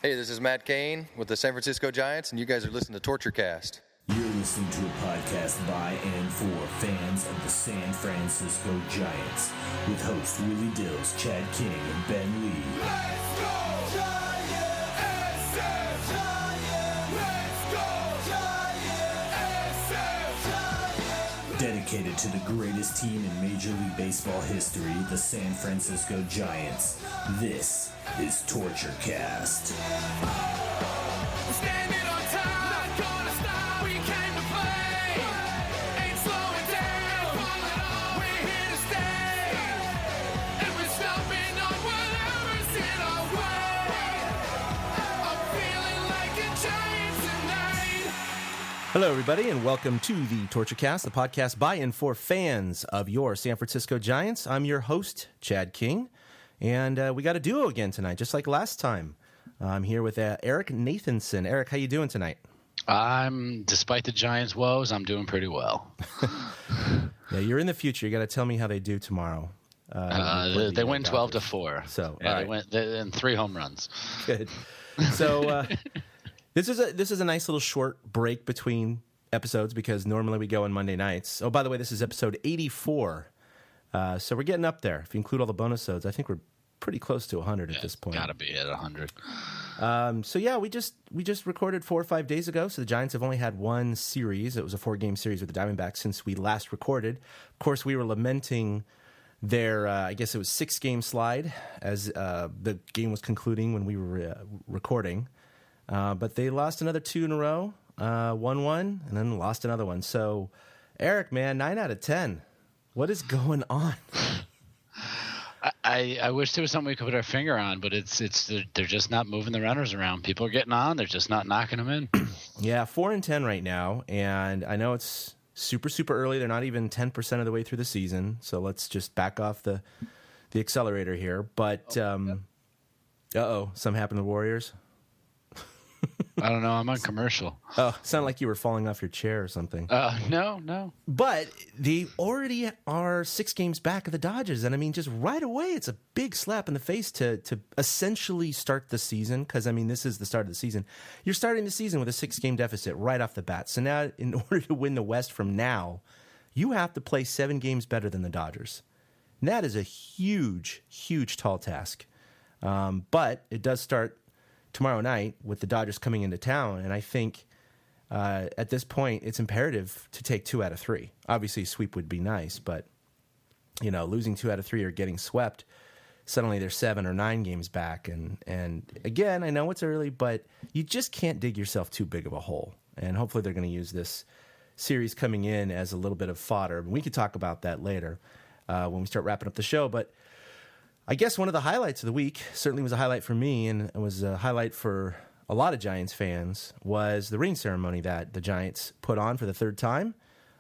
Hey, this is Matt Cain with the San Francisco Giants, and you guys are listening to Torture Cast. You're listening to a podcast by and for fans of the San Francisco Giants with hosts Willie Dills, Chad King, and Ben Lee. Let's go Giants! SF Giants! Let's go Giants! SF Giants! Dedicated to the greatest team in Major League Baseball history, the San Francisco Giants. This is Torture Cast. Standing on top, not gonna stop. We came to play, ain't slowing down. We're here to stay, and we're stomping on whatever's in our way. I'm feeling like a giant tonight. Hello, everybody, and welcome to the Torture Cast, the podcast by and for fans of your San Francisco Giants. I'm your host, Chad King, and we got a duo again tonight, just like last time. I'm here with Eric Nathanson. Eric, how you doing tonight? Despite the Giants' woes, I'm doing pretty well. Yeah, you're in the future. You got to tell me how they do tomorrow. They win 12-4. So, yeah, all right. they went 3 home runs. Good. So this is a nice little short break between episodes because normally we go on Monday nights. Oh, by the way, this is episode 84. So we're getting up there. If you include all the bonus episodes, I think we're pretty close to 100 at this point. Got to be at 100. So yeah, we just recorded 4 or 5 days ago. So the Giants have only had one series. It was a 4-game series with the Diamondbacks since we last recorded. Of course, we were lamenting their I guess it was 6-game slide as the game was concluding when we were recording. But they lost another 2 in a row, won one, and then lost another one. So Eric, man, 9 out of 10. What is going on? I wish there was something we could put our finger on, but they're just not moving the runners around. People are getting on, they're just not knocking them in. Yeah, 4-10 right now, and I know it's super early. They're not even 10% of the way through the season, so let's just back off the accelerator here. But something happened to the Warriors. I don't know. I'm on commercial. Oh, sounded like you were falling off your chair or something. No. But they already are 6 games back of the Dodgers. And, I mean, just right away, it's a big slap in the face to essentially start the season. Because, I mean, this is the start of the season. You're starting the season with a 6-game deficit right off the bat. So now, in order to win the West from now, you have to play 7 games better than the Dodgers. And that is a huge, tall task. But it does start tomorrow night with the Dodgers coming into town, and I think at this point it's imperative to take 2 out of 3. Obviously, a sweep would be nice, but losing 2 out of 3 or getting swept, suddenly they're 7 or 9 games back, and again, I know it's early, but you just can't dig yourself too big of a hole. And hopefully, they're going to use this series coming in as a little bit of fodder. We could talk about that later when we start wrapping up the show, but I guess one of the highlights of the week, certainly was a highlight for me, and it was a highlight for a lot of Giants fans, was the ring ceremony that the Giants put on for the 3rd time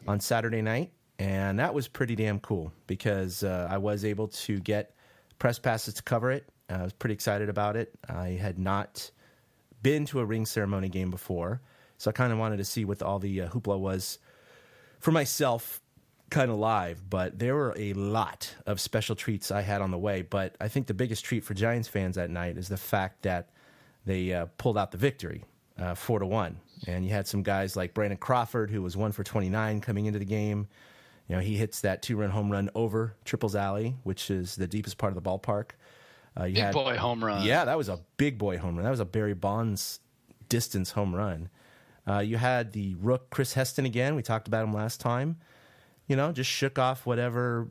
on Saturday night. And that was pretty damn cool because I was able to get press passes to cover it. I was pretty excited about it. I had not been to a ring ceremony game before, so I kind of wanted to see what all the hoopla was for myself kind of live, but there were a lot of special treats I had on the way. But I think the biggest treat for Giants fans that night is the fact that they pulled out the victory, 4-1. And you had some guys like Brandon Crawford, who was 1 for 29 coming into the game. He hits that 2-run home run over Triple's Alley, which is the deepest part of the ballpark. Big boy home run. Yeah, that was a big boy home run. That was a Barry Bonds distance home run. You had the rook Chris Heston again. We talked about him last time. Just shook off whatever.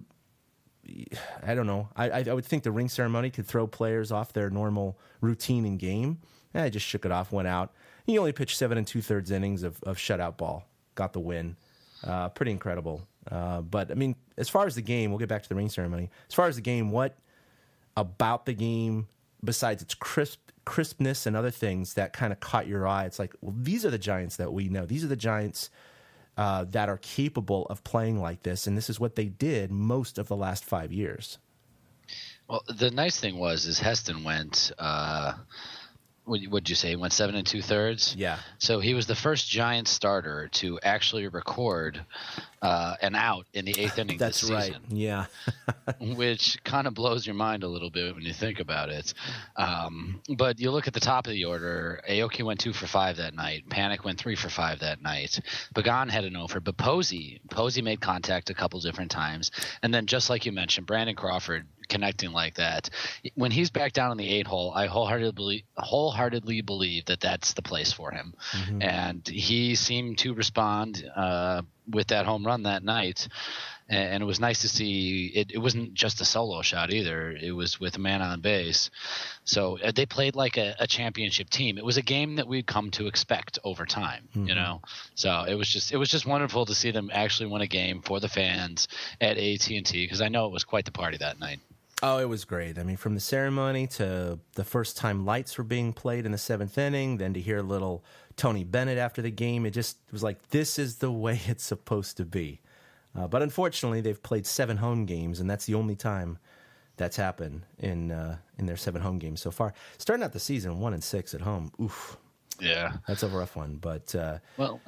I don't know. I would think the ring ceremony could throw players off their normal routine in game. I just shook it off, went out. He only pitched 7 2/3 innings of shutout ball. Got the win. Pretty incredible. But, I mean, as far as the game, we'll get back to the ring ceremony. As far as the game, what about the game, besides its crispness and other things that kind of caught your eye? It's like, well, these are the Giants that we know. These are the Giants that are capable of playing like this, and this is what they did most of the last 5 years. Well, the nice thing is Heston went what'd you say? He went 7 2/3. Yeah. So he was the first Giants starter to actually record an out in the 8th inning That's this right. season. Yeah. Which kind of blows your mind a little bit when you think about it. But you look at the top of the order, Aoki went 2 for 5 that night. Panic went 3 for 5 that night. Pagan had an over, but Posey made contact a couple different times. And then just like you mentioned, Brandon Crawford connecting like that. When he's back down in the 8 hole, I wholeheartedly believe that that's the place for him. Mm-hmm. And he seemed to respond with that home run that night. And it was nice to see it wasn't just a solo shot either. It was with a man on base. So they played like a championship team. It was a game that we'd come to expect over time, you know? So it was just wonderful to see them actually win a game for the fans at AT&T, because I know it was quite the party that night. Oh, it was great. I mean, from the ceremony to the first time lights were being played in the 7th inning, then to hear little Tony Bennett after the game, it was like, this is the way it's supposed to be. But unfortunately, they've played 7 home games, and that's the only time that's happened in their 7 home games so far. Starting out the season 1-6 at home, oof, yeah, that's a rough one. But well,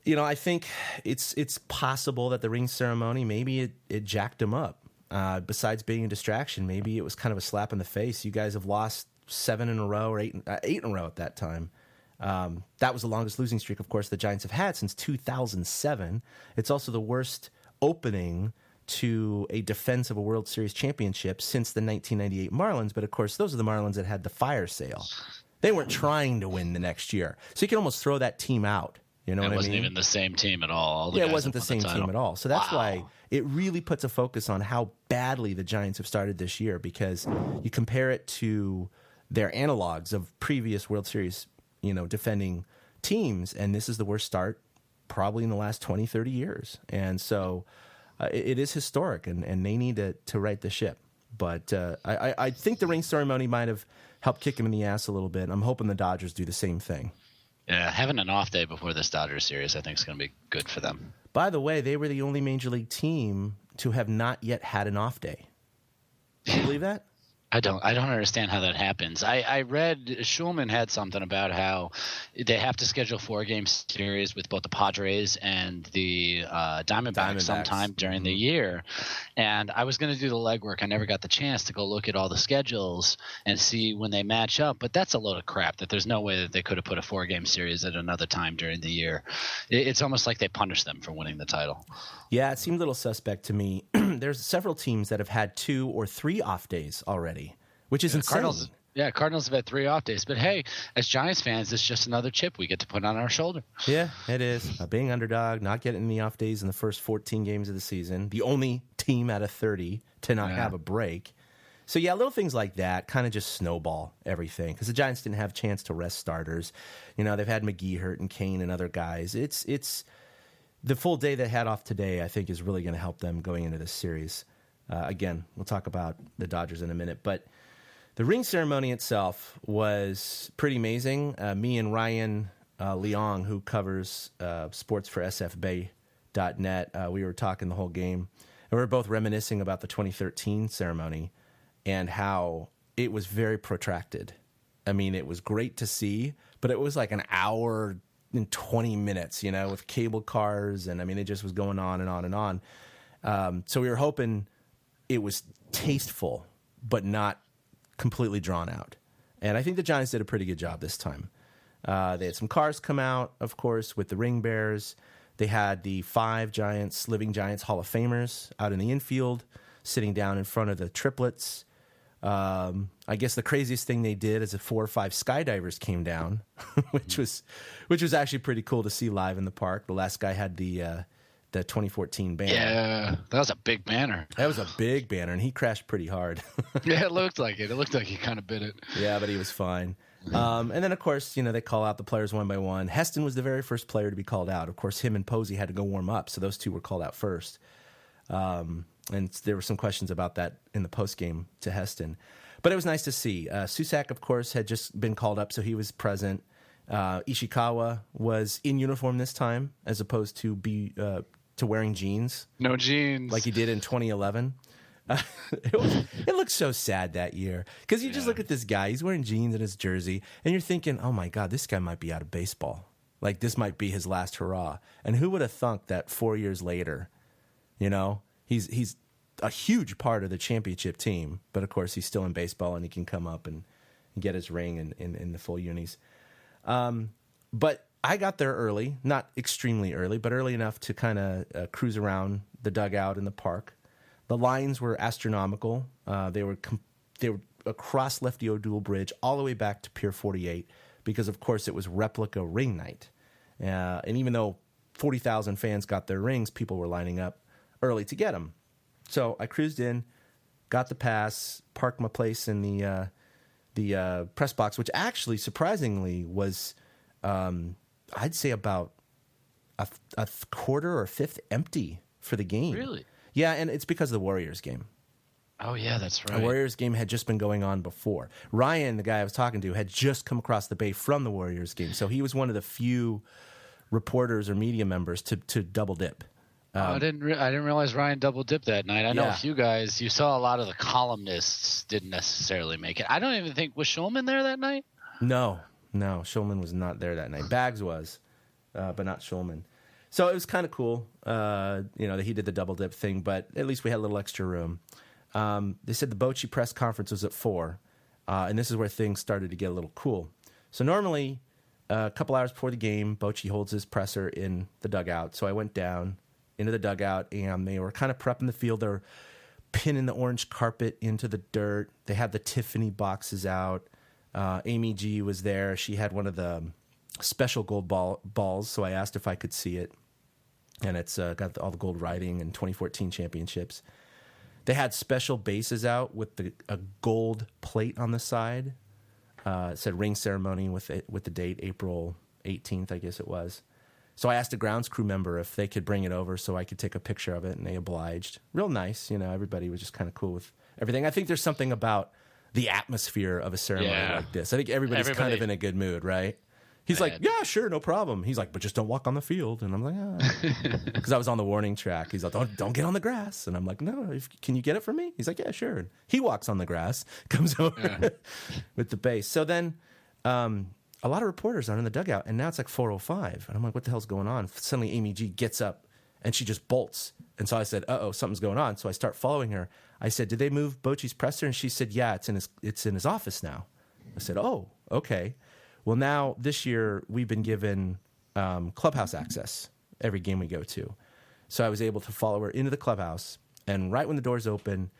you know, I think it's possible that the ring ceremony maybe it jacked them up. Besides being a distraction, maybe it was kind of a slap in the face. You guys have lost 7 in a row or 8 in a row at that time. That was the longest losing streak, of course, the Giants have had since 2007. It's also the worst opening to a defense of a World Series championship since the 1998 Marlins. But, of course, those are the Marlins that had the fire sale. They weren't trying to win the next year. So you can almost throw that team out. You know what I mean? It wasn't even the same team at all. Yeah, it wasn't the same team at all. So that's why it really puts a focus on how badly the Giants have started this year, because you compare it to their analogs of previous World Series, you know, defending teams, and this is the worst start probably in the last 20, 30 years. And so it is historic, and they need to right the ship. But I think the ring ceremony might have helped kick him in the ass a little bit. I'm hoping the Dodgers do the same thing. Yeah, having an off day before this Dodgers series, I think, is going to be good for them. By the way, they were the only major league team to have not yet had an off day. Do you believe that? I don't understand how that happens. I read Schulman had something about how they have to schedule 4-game series with both the Padres and the Diamondbacks sometime during the year. And I was going to do the legwork. I never got the chance to go look at all the schedules and see when they match up. But that's a load of crap, that there's no way that they could have put a 4-game series at another time during the year. It's almost like they punished them for winning the title. Yeah, it seemed a little suspect to me. There's several teams that have had 2 or 3 off days already, which is insane. Cardinals have had 3 off days. But, hey, as Giants fans, it's just another chip we get to put on our shoulder. Yeah, it is. Being underdog, not getting the off days in the first 14 games of the season, the only team out of 30 to not have a break. So, yeah, little things like that kind of just snowball everything, because the Giants didn't have a chance to rest starters. You know, they've had McGehee hurt and Kane and other guys. It's the full day they had off today, I think, is really going to help them going into this series. Again, we'll talk about the Dodgers in a minute, but the ring ceremony itself was pretty amazing. Me and Ryan Leong, who covers sports for sfbay.net, we were talking the whole game, and we were both reminiscing about the 2013 ceremony and how it was very protracted. I mean, it was great to see, but it was like an hour in 20 minutes, you know, with cable cars, and I mean, it just was going on and on and on. So we were hoping it was tasteful, but not completely drawn out. And I think the Giants did a pretty good job this time. They had some cars come out, of course, with the ring bearers. They had the 5 Living Giants Hall of Famers out in the infield, sitting down in front of the triplets. I guess the craziest thing they did is 4 or 5 skydivers came down, which was actually pretty cool to see live in the park. The last guy had the 2014 banner. Yeah, that was a big banner. That was a big banner, and he crashed pretty hard. Yeah, it looked like it. It looked like he kind of bit it. Yeah, but he was fine. And then, of course, you know, they call out the players one by one. Heston was the very first player to be called out. Of course, him and Posey had to go warm up, so those 2 were called out first. And there were some questions about that in the postgame to Heston. But it was nice to see. Susak, of course, had just been called up, so he was present. Ishikawa was in uniform this time, as opposed to wearing jeans. No jeans. Like he did in 2011. It looked so sad that year, because you just look at this guy. He's wearing jeans in his jersey, and you're thinking, oh, my God, this guy might be out of baseball. Like, this might be his last hurrah. And who would have thunk that 4 years later, he's a huge part of the championship team, but of course he's still in baseball and he can come up and get his ring in the full unis. But I got there early, not extremely early, but early enough to kind of cruise around the dugout in the park. The lines were astronomical. They were across Lefty O'Doul Bridge all the way back to Pier 48 because, of course, it was replica ring night. And even though 40,000 fans got their rings, people were lining up early to get them. So I cruised in, got the pass, parked my place in the press box, which actually, surprisingly, was, I'd say about a quarter or a fifth empty for the game. Really? Yeah, and it's because of the Warriors game. Oh, yeah, that's right. The Warriors game had just been going on before. Ryan, the guy I was talking to, had just come across the bay from the Warriors game. So he was one of the few reporters or media members to double dip. I didn't realize Ryan double dipped that night. I know a few guys. You saw a lot of the columnists didn't necessarily make it. I don't even think, was Shulman there that night? No, Shulman was not there that night. Bags was, but not Shulman. So it was kind of cool, that he did the double dip thing, but at least we had a little extra room. They said the Bochy press conference was at 4, and this is where things started to get a little cool. So normally, a couple hours before the game, Bochy holds his presser in the dugout. So I went down into the dugout, and they were kind of prepping the field. They were pinning the orange carpet into the dirt. They had the Tiffany boxes out. Amy G was there. She had one of the special gold balls, so I asked if I could see it. And it's got all the gold writing and 2014 championships. They had special bases out with a gold plate on the side. It said ring ceremony with the date, April 18th, I guess it was. So I asked a grounds crew member if they could bring it over so I could take a picture of it, and they obliged. Real nice, everybody was just kind of cool with everything. I think there's something about the atmosphere of a ceremony like this. I think everybody's kind of in a good mood, right? He's like, yeah, sure, no problem. He's like, but just don't walk on the field. And I'm like, because I was on the warning track. He's like, don't get on the grass. And I'm like, no, can you get it for me? He's like, yeah, sure. And he walks on the grass, comes over with the base. So then a lot of reporters are in the dugout, and now it's like 4:05. And I'm like, what the hell's going on? Suddenly Amy G gets up, and she just bolts. And so I said, uh-oh, something's going on. So I start following her. I said, did they move Bochy's presser? And she said, yeah, it's in his office now. I said, oh, okay. Well, now this year we've been given clubhouse access every game we go to. So I was able to follow her into the clubhouse, and right when the doors open,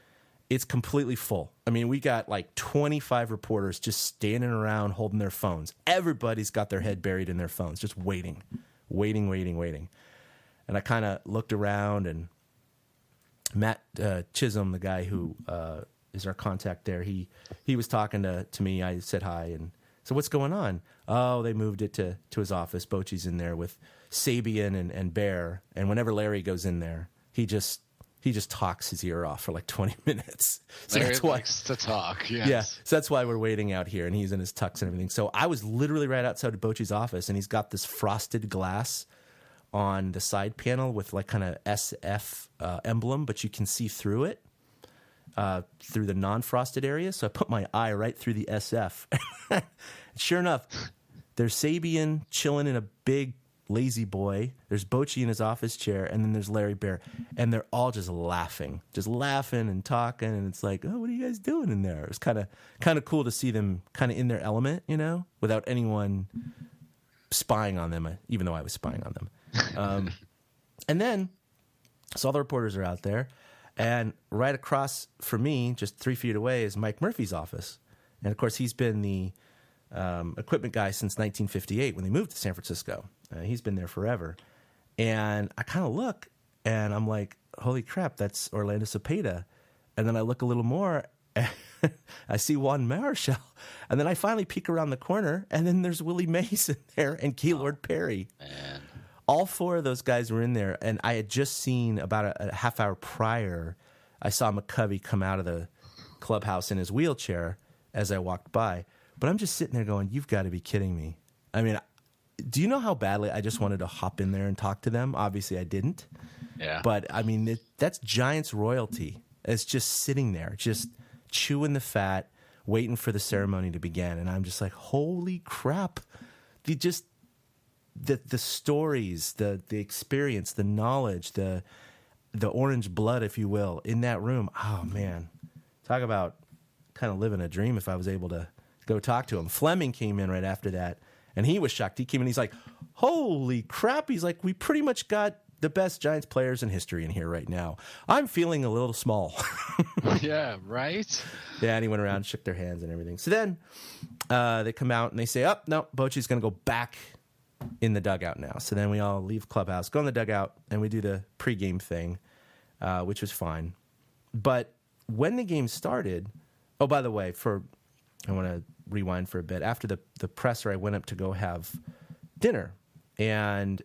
it's completely full. I mean, we got like 25 reporters just standing around holding their phones. Everybody's got their head buried in their phones, just waiting. And I kind of looked around, and Matt Chisholm, the guy who is our contact there, he was talking to me. I said hi, and so what's going on? Oh, they moved it to his office. Bochy's in there with Sabian and Bear, and whenever Larry goes in there, he just talks his ear off for like 20 minutes. So Larry that's why, likes to talk. Yes. Yeah, so that's why we're waiting out here, and he's in his tux and everything. So I was literally right outside of Bochy's office, and he's got this frosted glass on the side panel with like kind of SF emblem, but you can see through it. Through the non-frosted area, so I put my eye right through the SF. Sure enough, there's Sabian chilling in a big lazy boy. There's Bochy in his office chair, and then there's Larry Bear, and they're all just laughing and talking. And it's like, oh, what are you guys doing in there? It was kind of cool to see them kind of in their element, without anyone spying on them, even though I was spying on them. And then, so all the reporters are out there. And right across from me, just 3 feet away, is Mike Murphy's office. And, of course, he's been the equipment guy since 1958 when they moved to San Francisco. He's been there forever. And I kind of look, and I'm like, holy crap, that's Orlando Cepeda. And then I look a little more, and I see Juan Marichal. And then I finally peek around the corner, and then there's Willie Mays in there and Gaylord Perry. Man. All 4 of those guys were in there, and I had just seen about a half hour prior, I saw McGehee come out of the clubhouse in his wheelchair as I walked by. But I'm just sitting there going, you've got to be kidding me. I mean, do you know how badly I just wanted to hop in there and talk to them? Obviously, I didn't. Yeah. But, I mean, that's Giants royalty. It's just sitting there, just chewing the fat, waiting for the ceremony to begin. And I'm just like, holy crap. the stories, the experience, the knowledge, the orange blood, if you will, in that room. Oh man, talk about kind of living a dream. If I was able to go talk to him. Fleming came in right after that, and he was shocked. He came in, he's like, "Holy crap!" He's like, "We pretty much got the best Giants players in history in here right now. I'm feeling a little small." Yeah, right? Yeah, and he went around and shook their hands and everything. So then they come out and they say, "Oh, no, Bochy's going to go back in the dugout now." So then we all leave clubhouse, go in the dugout, and we do the pregame thing, which was fine. But when the game started, oh, by the way, I want to rewind for a bit. After the presser, I went up to go have dinner, and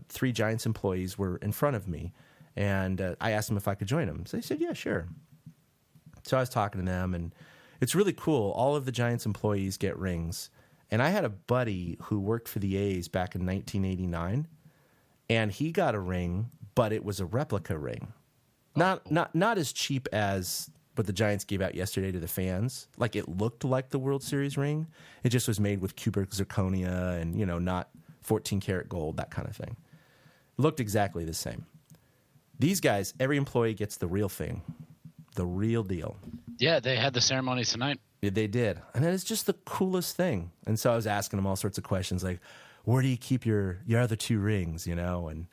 3 Giants employees were in front of me, and I asked them if I could join them. So they said, "Yeah, sure." So I was talking to them, and it's really cool. All of the Giants employees get rings. And I had a buddy who worked for the A's back in 1989, and he got a ring, but it was a replica ring. Not as cheap as what the Giants gave out yesterday to the fans. Like, it looked like the World Series ring. It just was made with cubic zirconia and, not 14 karat gold, that kind of thing. It looked exactly the same. These guys, every employee gets the real thing, the real deal. Yeah, they had the ceremony tonight. They did. And it's just the coolest thing. And so I was asking them all sorts of questions like, where do you keep your other 2 rings, And,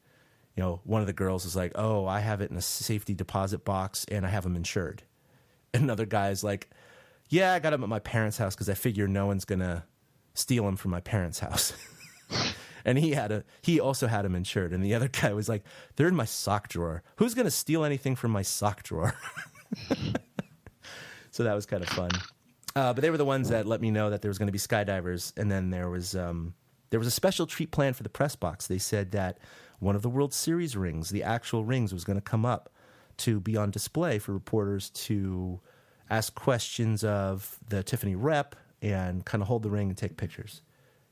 one of the girls was like, "Oh, I have it in a safety deposit box and I have them insured." And another guy's like, "Yeah, I got them at my parents' house because I figure no one's going to steal them from my parents' house." And he also had them insured. And the other guy was like, "They're in my sock drawer. Who's going to steal anything from my sock drawer?" So that was kind of fun. But they were the ones that let me know that there was going to be skydivers, and then there was a special treat plan for the press box. They said that one of the World Series rings, the actual rings, was going to come up to be on display for reporters to ask questions of the Tiffany rep and kind of hold the ring and take pictures.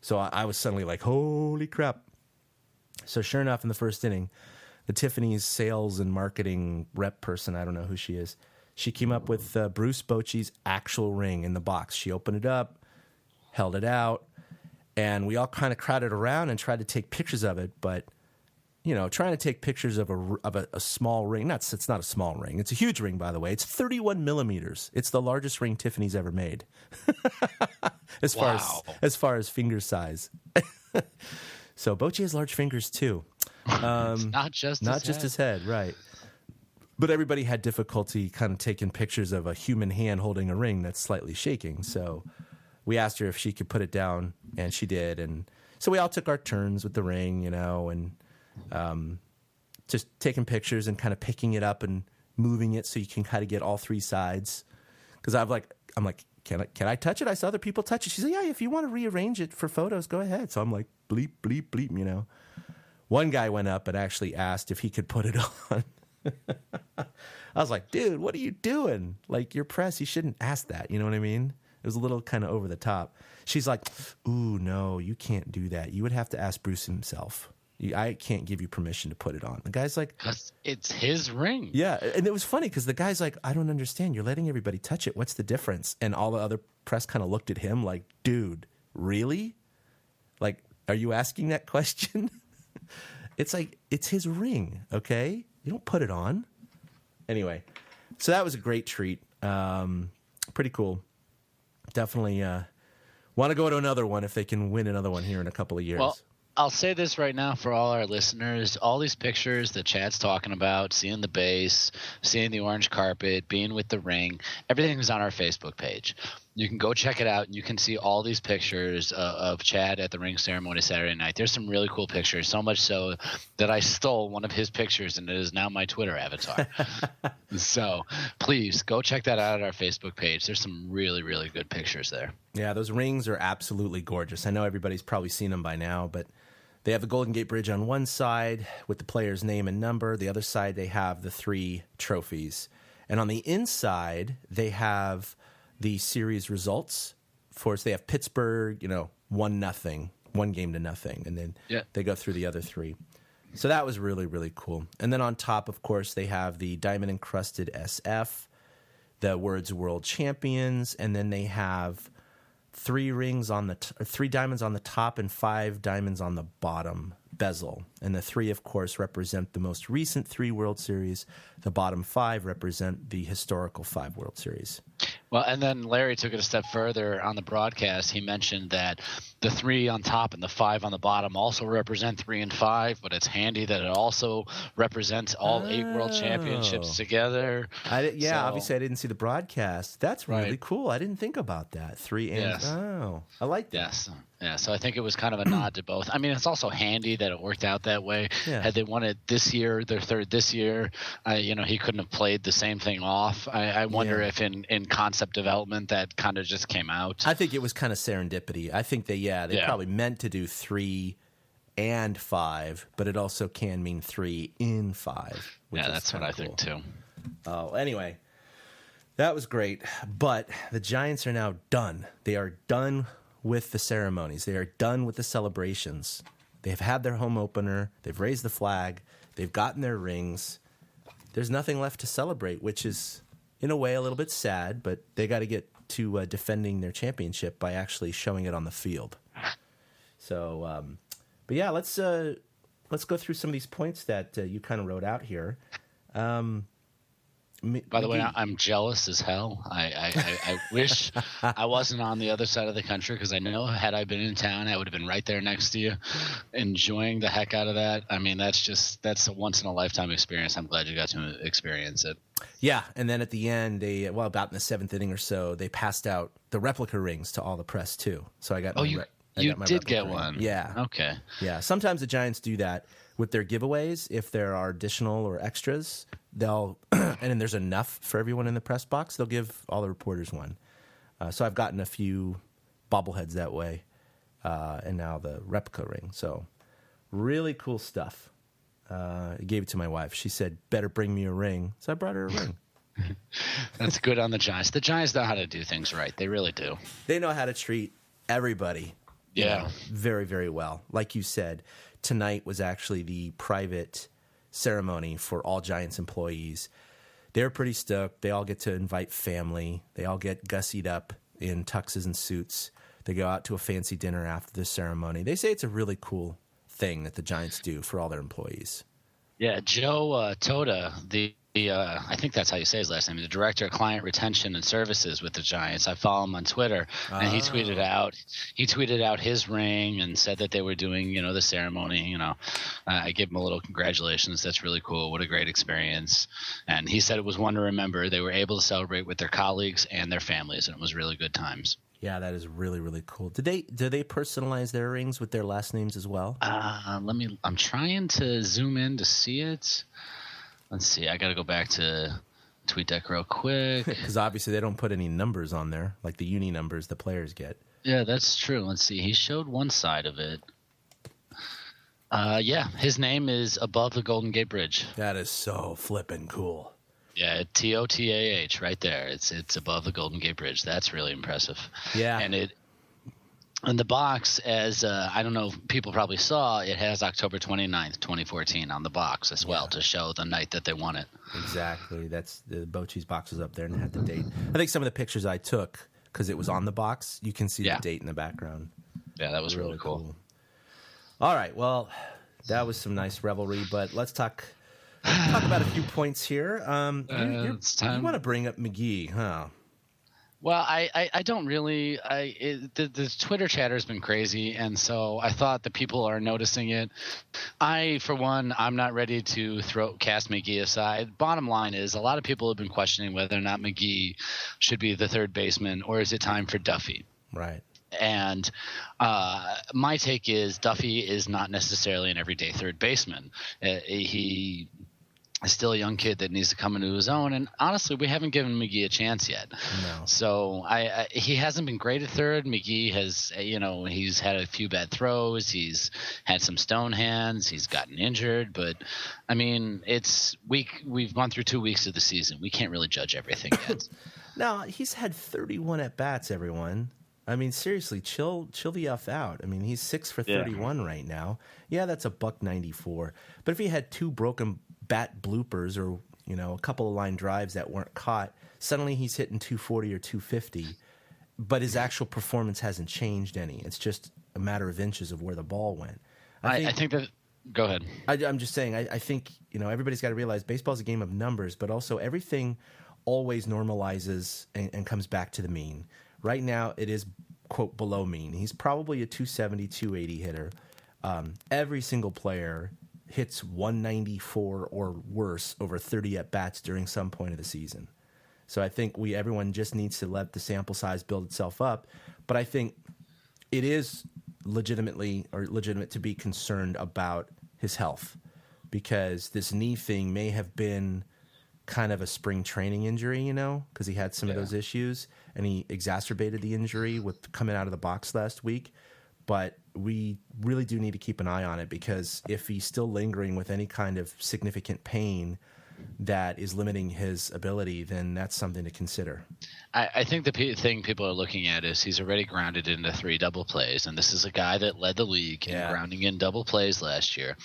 So I was suddenly like, holy crap. So sure enough, in the first inning, the Tiffany's sales and marketing rep person, I don't know who she is, she came up with Bruce Bochy's actual ring in the box. She opened it up, held it out, and we all kind of crowded around and tried to take pictures of it. But, trying to take pictures of a small ring, it's not a small ring. It's a huge ring, by the way. It's 31 millimeters. It's the largest ring Tiffany's ever made. as far as finger size. So Bochy has large fingers, too. It's not just his head, right. But everybody had difficulty kind of taking pictures of a human hand holding a ring that's slightly shaking. So we asked her if she could put it down, and she did. And so we all took our turns with the ring, and just taking pictures and kind of picking it up and moving it so you can kind of get all 3 sides. Because I'm like, can I touch it? I saw other people touch it. She's like, "Yeah, if you want to rearrange it for photos, go ahead." So I'm like, bleep, bleep, bleep, One guy went up and actually asked if he could put it on. I was like, "Dude, what are you doing? Like, you're press, you shouldn't ask that." You know what I mean? It was a little kind of over the top. She's like, "Ooh, no, you can't do that. You would have to ask Bruce himself. I can't give you permission to put it on." The guy's like, "It's his ring." Yeah, and it was funny because the guy's like, "I don't understand. You're letting everybody touch it. What's the difference?" And all the other press kind of looked at him like, "Dude, really? Like, are you asking that question?" It's like, it's his ring, okay? You don't put it on. Anyway, so that was a great treat. Pretty cool. Definitely want to go to another one if they can win another one here in a couple of years. Well, I'll say this right now for all our listeners. All these pictures that Chad's talking about, seeing the base, seeing the orange carpet, being with the ring, everything's on our Facebook page. You can go check it out, and you can see all these pictures of Chad at the ring ceremony Saturday night. There's some really cool pictures, so much so that I stole one of his pictures, and it is now my Twitter avatar. So please go check that out at our Facebook page. There's some really, really good pictures there. Yeah, those rings are absolutely gorgeous. I know everybody's probably seen them by now, but they have the Golden Gate Bridge on one side with the player's name and number. The other side, they have the 3 trophies. And on the inside, they have the series results for us. They have Pittsburgh, 1-0, 1-0, and then they go through the other 3. So that was really, really cool. And then on top, of course, they have the diamond encrusted SF, the words World Champions, and then they have 3 rings on the or 3 diamonds on the top and 5 diamonds on the bottom bezel. And the 3, of course, represent the most recent 3 World Series. The bottom 5 represent the historical 5 World Series. Well, and then Larry took it a step further on the broadcast. He mentioned that the 3 on top and the 5 on the bottom also represent 3 and 5, but it's handy that it also represents all 8 World Championships together. Obviously I didn't see the broadcast. That's really Right. cool. I didn't think about that. 3 and Yes. I like that. Yes. Yeah, so I think it was kind of a nod to both. I mean, it's also handy that it worked out that way. Yeah. Had they won it this year, their third this year, he couldn't have played the same thing off. I wonder if in concept development that kind of just came out. I think it was kind of serendipity. I think they Yeah. probably meant to do 3 and 5, but it also can mean 3 in 5. Yeah, that's what I think too. Oh, anyway, that was great. But the Giants are now done. They are done with the ceremonies. They are done with the celebrations. They've had their home opener. They've raised the flag. They've gotten their rings. There's nothing left to celebrate, which is, in a way, a little bit sad, but they got to get to defending their championship by actually showing it on the field. So, but yeah, let's go through some of these points that you kind of wrote out here. By the way, I'm jealous as hell. I wish I wasn't on the other side of the country, because I know had I been in town, I would have been right there next to you, enjoying the heck out of that. I mean, that's a once in a lifetime experience. I'm glad you got to experience it. Yeah, and then at the end, about in the 7th inning or so, they passed out the replica rings to all the press too. So I got you did get ring. one. Yeah. Okay. Yeah. Sometimes the Giants do that with their giveaways. If there are additional or extras, they'll and then there's enough for everyone in the press box, they'll give all the reporters one. So I've gotten a few bobbleheads that way, and now the replica ring. So really cool stuff. I gave it to my wife. She said, "Better bring me a ring." So I brought her a ring. That's good on the Giants. The Giants know how to do things right. They really do. They know how to treat everybody. Yeah. Very, very well. Like you said, tonight was actually the private ceremony for all Giants employees. They're pretty stoked. They all get to invite family. They all get gussied up in tuxes and suits. They go out to a fancy dinner after the ceremony. They say it's a really cool thing that the Giants do for all their employees. Yeah, Joe Toda, I think that's how you say his last name, the director of client retention and services with the Giants. I follow him on Twitter, and he tweeted out his ring and said that they were doing, the ceremony. I give him a little congratulations. That's really cool. What a great experience. And he said it was one to remember. They were able to celebrate with their colleagues and their families, and it was really good times. Yeah, that is really, really cool. Do they personalize their rings with their last names as well? I'm trying to zoom in to see it. Let's see. I got to go back to TweetDeck real quick. Because obviously they don't put any numbers on there, like the uni numbers the players get. Yeah, that's true. Let's see. He showed one side of it. Yeah, his name is above the Golden Gate Bridge. That is so flippin' cool. Yeah, TOTAH right there. It's above the Golden Gate Bridge. That's really impressive. Yeah. And the box, as I don't know, people probably saw, it has October 29th, 2014 on the box as well, to show the night that they won it. Exactly. That's the Bochy's box was up there and it had the date. I think some of the pictures I took, because it was on the box, you can see the date in the background. Yeah, that was really cool. All right. Well, that was some nice revelry, but let's talk about a few points here. It's time. You want to bring up McGehee, huh? Well, I don't really. The Twitter chatter has been crazy, and so I thought the people are noticing it. For one, I'm not ready to cast McGehee aside. Bottom line is, a lot of people have been questioning whether or not McGehee should be the third baseman, or is it time for Duffy? Right. And my take is Duffy is not necessarily an everyday third baseman. He is still a young kid that needs to come into his own. And honestly, we haven't given McGehee a chance yet. No. So he hasn't been great at third. McGehee has, he's had a few bad throws. He's had some stone hands. He's gotten injured. But, I mean, we've gone through 2 weeks of the season. We can't really judge everything yet. No, he's had 31 at-bats, everyone. I mean, seriously, chill the F out. I mean, he's 6 for 31 right now. Yeah, that's a $194. But if he had 2 broken bat bloopers or, a couple of line drives that weren't caught, suddenly he's hitting 240 or 250. but his actual performance hasn't changed any. It's just a matter of inches of where the ball went. I think that. Go ahead. I'm just saying. I think everybody's got to realize baseball is a game of numbers, but also everything always normalizes and comes back to the mean. Right now, it is quote below mean. He's probably a 270, 280 hitter. Every single player hits 194 or worse over 30 at bats during some point of the season. So I think everyone just needs to let the sample size build itself up. But I think it is legitimate to be concerned about his health, because this knee thing may have been kind of a spring training injury, because he had some of those issues, and he exacerbated the injury with coming out of the box last week. But we really do need to keep an eye on it, because if he's still lingering with any kind of significant pain that is limiting his ability, then that's something to consider. I think the thing people are looking at is he's already grounded into 3 double plays, and this is a guy that led the league in grounding in double plays last year.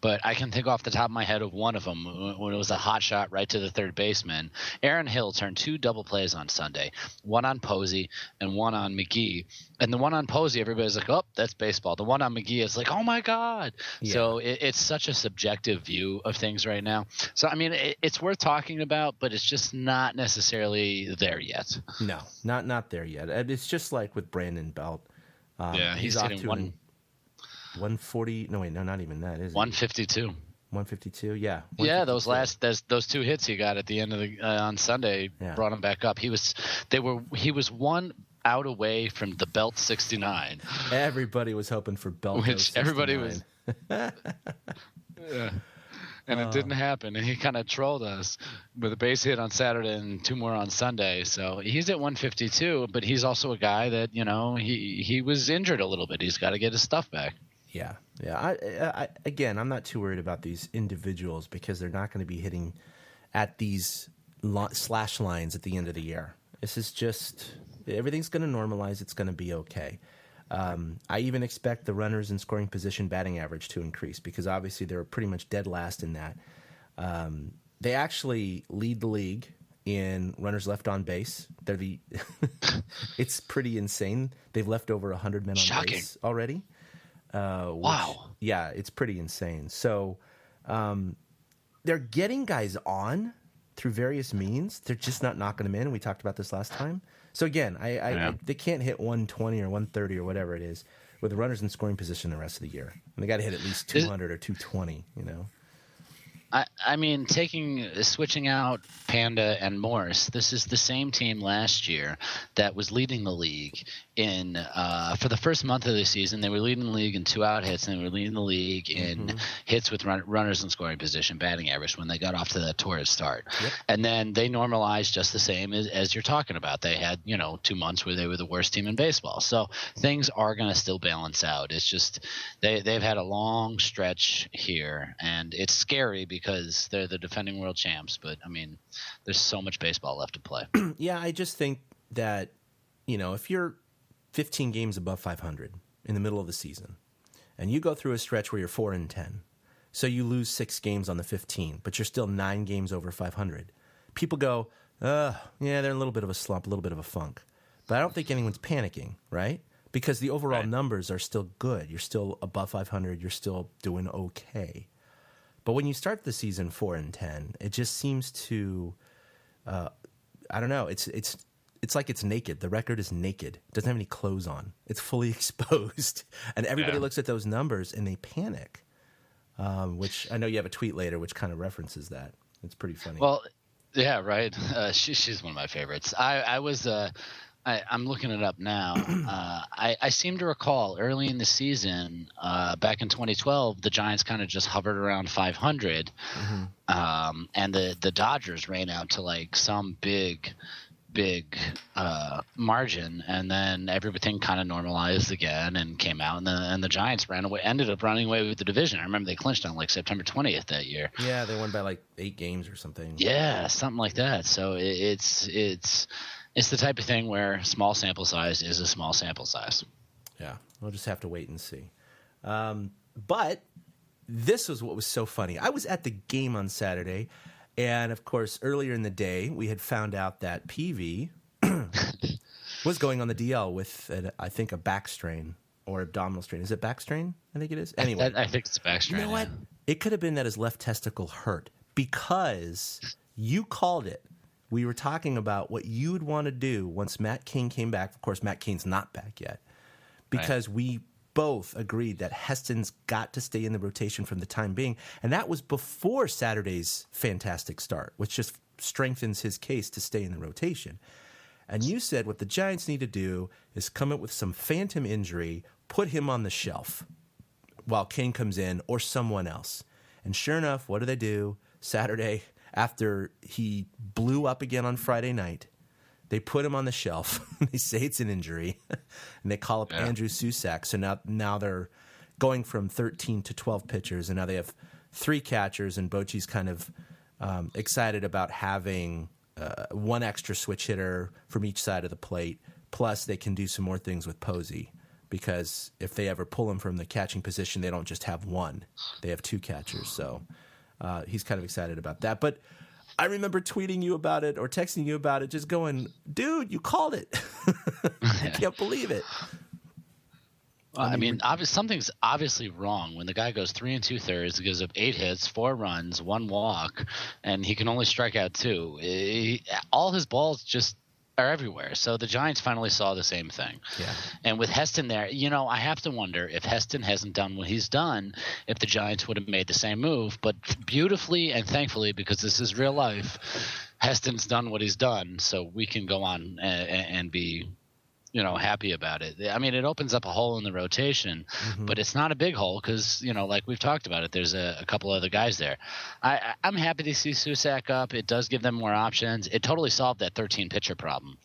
But I can think off the top of my head of one of them when it was a hot shot right to the third baseman. Aaron Hill turned 2 double plays on Sunday, one on Posey and one on McGehee. And the one on Posey, everybody's like, oh, that's baseball. The one on McGehee is like, oh, my God. Yeah. So it's such a subjective view of things right now. So, I mean, it's worth talking about, but it's just not necessarily there yet. No, not there yet. It's just like with Brandon Belt. He's off hitting to 140. No, wait, no, not even that, is it? 152. 152, yeah. Yeah, those 2 hits he got at the end of the on Sunday brought him back up. He was one out away from the Belt 69. Everybody was hoping for Belt 69. Everybody was. Yeah. And it didn't happen. And he kind of trolled us with a base hit on Saturday and 2 more on Sunday. So he's at 152, but he's also a guy that, he was injured a little bit. He's got to get his stuff back. Yeah. Again, I'm not too worried about these individuals, because they're not going to be hitting at these slash lines at the end of the year. This is just, everything's going to normalize. It's going to be okay. I even expect the runners in scoring position batting average to increase, because obviously they're pretty much dead last in that. They actually lead the league in runners left on base. It's pretty insane. They've left over 100 men on base already. Wow. Yeah, it's pretty insane. So they're getting guys on through various means. They're just not knocking them in. We talked about this last time. So again, they can't hit 120 or 130 or whatever it is with runners in scoring position the rest of the year. And they got to hit at least 200 or 220, I mean, switching out Panda and Morse, this is the same team last year that was leading the league in for the first month of the season. They were leading the league in 2-out hits, and they were leading the league in hits with runners in scoring position, batting average, when they got off to that torrid start. Yep. And then they normalized just the same as you're talking about. They had 2 months where they were the worst team in baseball. So things are going to still balance out. It's just they've had a long stretch here, and it's scary because they're the defending world champs. But, I mean, there's so much baseball left to play. Yeah, I just think that, if you're 15 games above 500 in the middle of the season, and you go through a stretch where you're 4-10, so you lose 6 games on the 15, but you're still 9 games over 500, people go, yeah, they're in a little bit of a slump, a little bit of a funk. But I don't think anyone's panicking, right? Because the overall numbers are still good. You're still above 500. You're still doing okay. But when you start the season 4-10, it just seems to, I don't know. It's like it's naked. The record is naked. It doesn't have any clothes on. It's fully exposed, and everybody looks at those numbers and they panic. Which I know you have a tweet later, which kind of references that. It's pretty funny. Well, yeah, right. She's one of my favorites. I'm looking it up now. I seem to recall early in the season, back in 2012, the Giants kind of just hovered around 500, and the Dodgers ran out to like some big margin, and then everything kind of normalized again and came out, and the Giants ended up running away with the division. I remember they clinched on like September 20th that year. Yeah, they won by like 8 games or something. Yeah, something like that. So it's the type of thing where small sample size is a small sample size. Yeah, we'll just have to wait and see. But this was what was so funny. I was at the game on Saturday, and of course, earlier in the day, we had found out that Peavy Was going on the DL with, I think, a back strain or abdominal strain. Is it back strain? I think it is. Anyway. I think it's a back strain. You know what? It could have been that his left testicle hurt because you called it. We were talking about what you would want to do once Matt Cain came back. Of course, Matt Cain's not back yet because we both agreed that Heston's got to stay in the rotation from the time being. And that was before Saturday's fantastic start, which just strengthens his case to stay in the rotation. And you said what the Giants need to do is come up with some phantom injury, put him on the shelf while Cain comes in or someone else. And sure enough, what do? Saturday, after he blew up again on Friday night, they put him on the shelf. They say it's an injury, and they call up Andrew Susac. So now they're going from 13 to 12 pitchers, and now they have 3 catchers, and Bochy's kind of excited about having one extra switch hitter from each side of the plate. Plus, they can do some more things with Posey, because if they ever pull him from the catching position, they don't just have one. They have 2 catchers. So he's kind of excited about that. But I remember tweeting you about it or texting you about it, just going, dude, you called it. I can't believe it. I mean, something's obviously wrong when the guy goes 3 2/3, gives up 8 hits, 4 runs, 1 walk, and he can only strike out 2. All his balls just are everywhere. So the Giants finally saw the same thing. Yeah. And with Heston there, I have to wonder if Heston hasn't done what he's done, if the Giants would have made the same move. But beautifully and thankfully, because this is real life, Heston's done what he's done. So we can go on and be happy about it. I mean, it opens up a hole in the rotation, but it's not a big hole because, like we've talked about it, there's a couple other guys there. I'm happy to see Susac up. It does give them more options. It totally solved that 13-pitcher problem.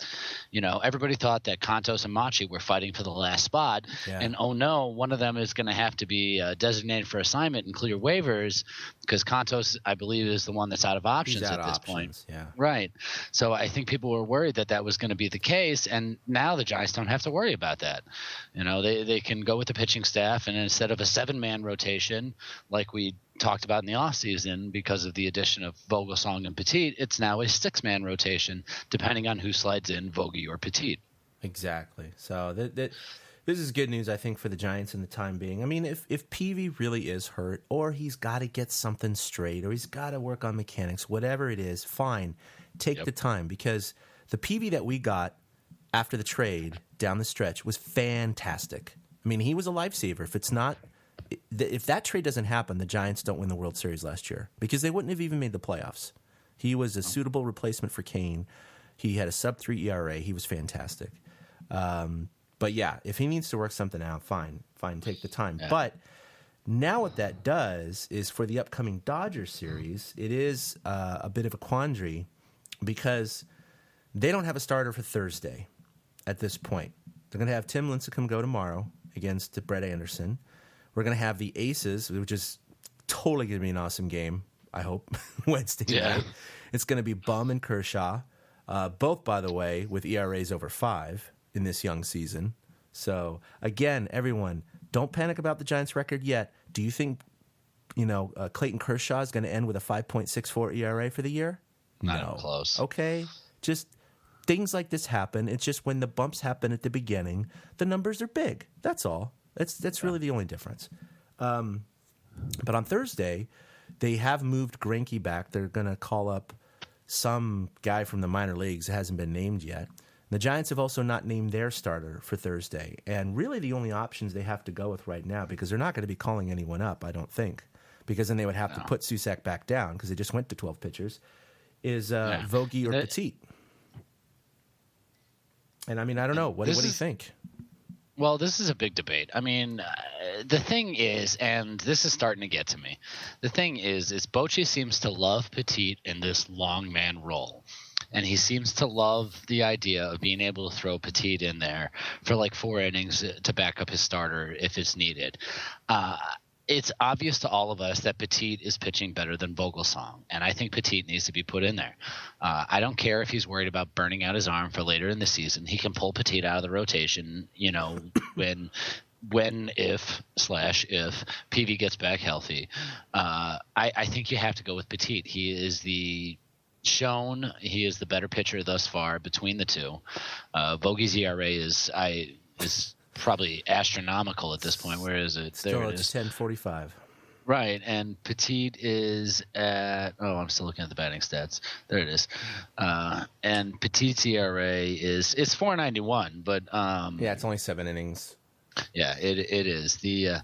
Everybody thought that Contos and Machi were fighting for the last spot, and oh no, one of them is going to have to be designated for assignment and clear waivers because Contos, I believe, is the one that's out of options at this point. Yeah. Right. So I think people were worried that was going to be the case, and now the Giants don't have to worry about that. They can go with the pitching staff, and instead of a 7-man rotation like we talked about in the offseason because of the addition of Vogelsong and Petit, it's now a 6-man rotation depending on who slides in, Vogie or Petit. Exactly. So this is good news, I think, for the Giants in the time being. I mean, if Peavy really is hurt, or he's got to get something straight, or he's got to work on mechanics, whatever it is, fine. Take the time, because the Peavy that we got after the trade down the stretch was fantastic. I mean, he was a lifesaver. If that trade doesn't happen, the Giants don't win the World Series last year because they wouldn't have even made the playoffs. He was a suitable replacement for Cain. He had a sub-3 ERA. He was fantastic. But yeah, if he needs to work something out, fine, take the time. Yeah. But now what that does is for the upcoming Dodgers series, it is a bit of a quandary because they don't have a starter for Thursday. At this point, they're going to have Tim Lincecum go tomorrow against Brett Anderson. We're going to have the Aces, which is totally going to be an awesome game, I hope, Wednesday night. It's going to be Bum and Kershaw, both, by the way, with ERAs over 5 in this young season. So, again, everyone, don't panic about the Giants' record yet. Do you think, Clayton Kershaw is going to end with a 5.64 ERA for the year? Not even close. Okay, just things like this happen. It's just when the bumps happen at the beginning, the numbers are big. That's all. That's really the only difference. But on Thursday, they have moved Greinke back. They're going to call up some guy from the minor leagues that hasn't been named yet. The Giants have also not named their starter for Thursday. And really the only options they have to go with right now, because they're not going to be calling anyone up, I don't think, because then they would have to put Susac back down because they just went to 12 pitchers, is Vogie or Petit. And, I mean, I don't know. What do you think? Well, this is a big debate. I mean, the thing is, and this is starting to get to me, the thing is Bochy seems to love Petit in this long man role. And he seems to love the idea of being able to throw Petit in there for like 4 innings to back up his starter if it's needed. It's obvious to all of us that Petit is pitching better than Vogelsong, and I think Petit needs to be put in there. I don't care if he's worried about burning out his arm for later in the season. He can pull Petit out of the rotation, if Peavy gets back healthy. I think you have to go with Petit. He is the shown he is the better pitcher thus far between the two. Bogey's ERA is probably astronomical at this point. Where is it? Still, there it it's is. 10.45. Right, and Petit is at. Oh, I'm still looking at the batting stats. There it is. And Petit's ERA is 4.91, but Yeah, it's only 7 innings. yeah, it is the.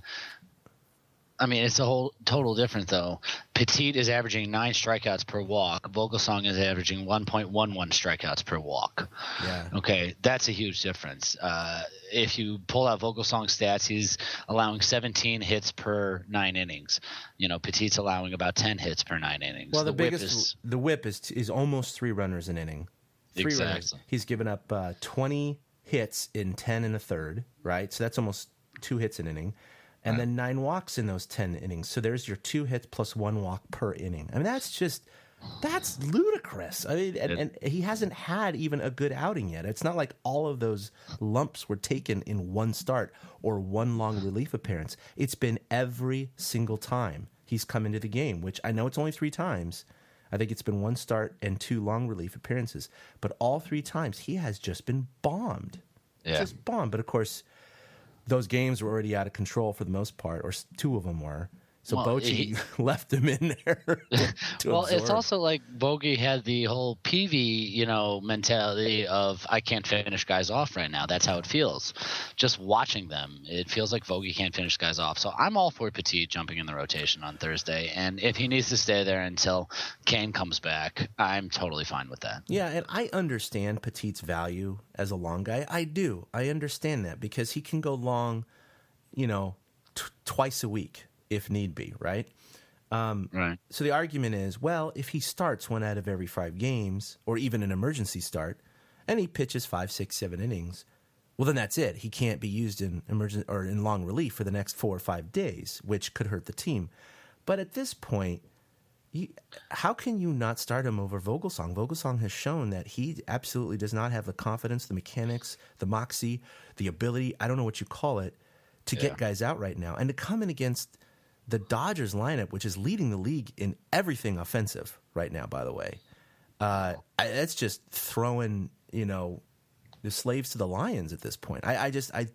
I mean, it's a whole total different though. Petit is averaging 9 strikeouts per walk. Vogelsong is averaging 1.11 strikeouts per walk. Yeah. Okay, that's a huge difference. If you pull out Vogelsong's stats, he's allowing 17 hits per 9 innings. Petit's allowing about 10 hits per 9 innings. Well, the whip is almost 3 runners an inning. 3 runners. Exactly. He's given up 20 hits in 10 and a third, right? So that's almost 2 hits an inning. And then 9 walks in those 10 innings. So there's your 2 hits plus 1 walk per inning. I mean, that's ludicrous. I mean, and he hasn't had even a good outing yet. It's not like all of those lumps were taken in one start or one long relief appearance. It's been every single time he's come into the game, which I know it's only 3 times. I think it's been 1 start and 2 long relief appearances. But all 3 times, he has just been bombed. Yeah. Just bombed. But of course, those games were already out of control for the most part, or 2 of them were. So Bochy left him in there to well, absorb. it's also like Bogey had the whole Peavy, mentality of I can't finish guys off right now. That's how it feels. Just watching them, it feels like Bogey can't finish guys off. So I'm all for Petit jumping in the rotation on Thursday. And if he needs to stay there until Kane comes back, I'm totally fine with that. Yeah, and I understand Petit's value as a long guy. I do. I understand that because he can go long, twice a week if need be, right? Right. So the argument is, well, if he starts 1 out of every 5 games, or even an emergency start, and he pitches 5, 6, 7 innings, well, then that's it. He can't be used in emergent or in long relief for the next 4 or 5 days, which could hurt the team. But at this point, how can you not start him over Vogelsong? Vogelsong has shown that he absolutely does not have the confidence, the mechanics, the moxie, the ability, I don't know what you call it, to get guys out right now. And to come in against the Dodgers lineup, which is leading the league in everything offensive right now, by the way, that's just throwing, the slaves to the lions at this point. I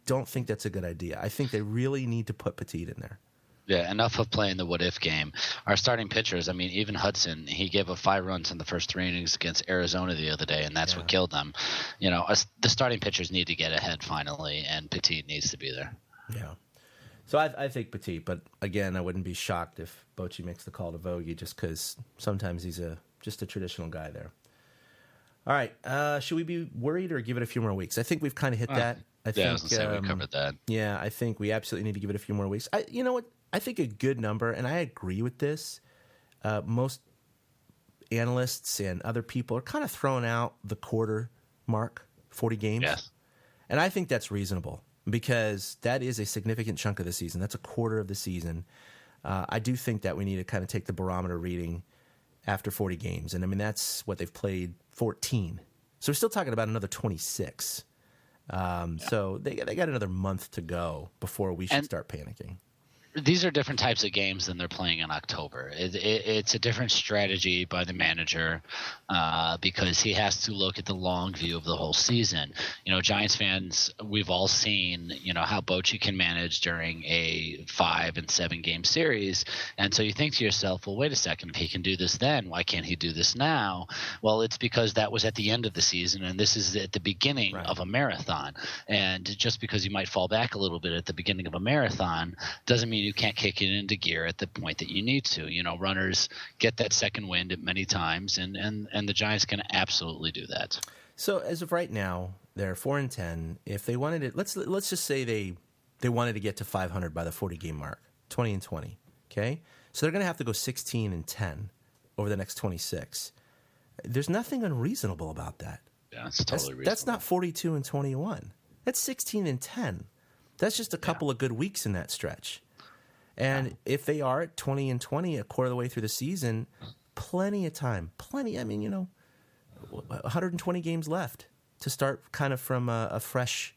don't think that's a good idea. I think they really need to put Petit in there. Yeah, enough of playing the what-if game. Our starting pitchers, I mean, even Hudson, he gave up 5 runs in the first 3 innings against Arizona the other day, and that's what killed them. The starting pitchers need to get ahead finally, and Petit needs to be there. Yeah. So I think Petit, but again, I wouldn't be shocked if Bochy makes the call to Vogie just because sometimes he's just a traditional guy there. All right. Should we be worried or give it a few more weeks? I think we've kind of hit that. I was going to say we covered that. Yeah, I think we absolutely need to give it a few more weeks. You know what? I think a good number, and I agree with this, most analysts and other people are kind of throwing out the quarter mark, 40 games. Yes. And I think that's reasonable because that is a significant chunk of the season. That's a quarter of the season. I do think that we need to kind of take the barometer reading after 40 games. And, I mean, that's what they've played 14. So we're still talking about another 26. So they got another month to go before we should start panicking. These are different types of games than they're playing in October. It's a different strategy by the manager because he has to look at the long view of the whole season. Giants fans, we've all seen, how Bochy can manage during a 5 and 7 game series. And so you think to yourself, well, wait a second, if he can do this then, why can't he do this now? Well, it's because that was at the end of the season and this is at the beginning of a marathon. And just because you might fall back a little bit at the beginning of a marathon doesn't mean you can't kick it into gear at the point that you need to. Runners get that second wind at many times, and the Giants can absolutely do that. So as of right now, they're 4-10. If they wanted it, let's just say they wanted to get to 500 by the 40 game mark, 20-20. Okay, so they're going to have to go 16-10 over the next 26. There's nothing unreasonable about that. Yeah, it's totally reasonable. That's not 42-21. That's 16-10. That's just a couple of good weeks in that stretch. And if they are at 20-20 a quarter of the way through the season, plenty of time. Plenty. I mean, 120 games left to start kind of from a fresh,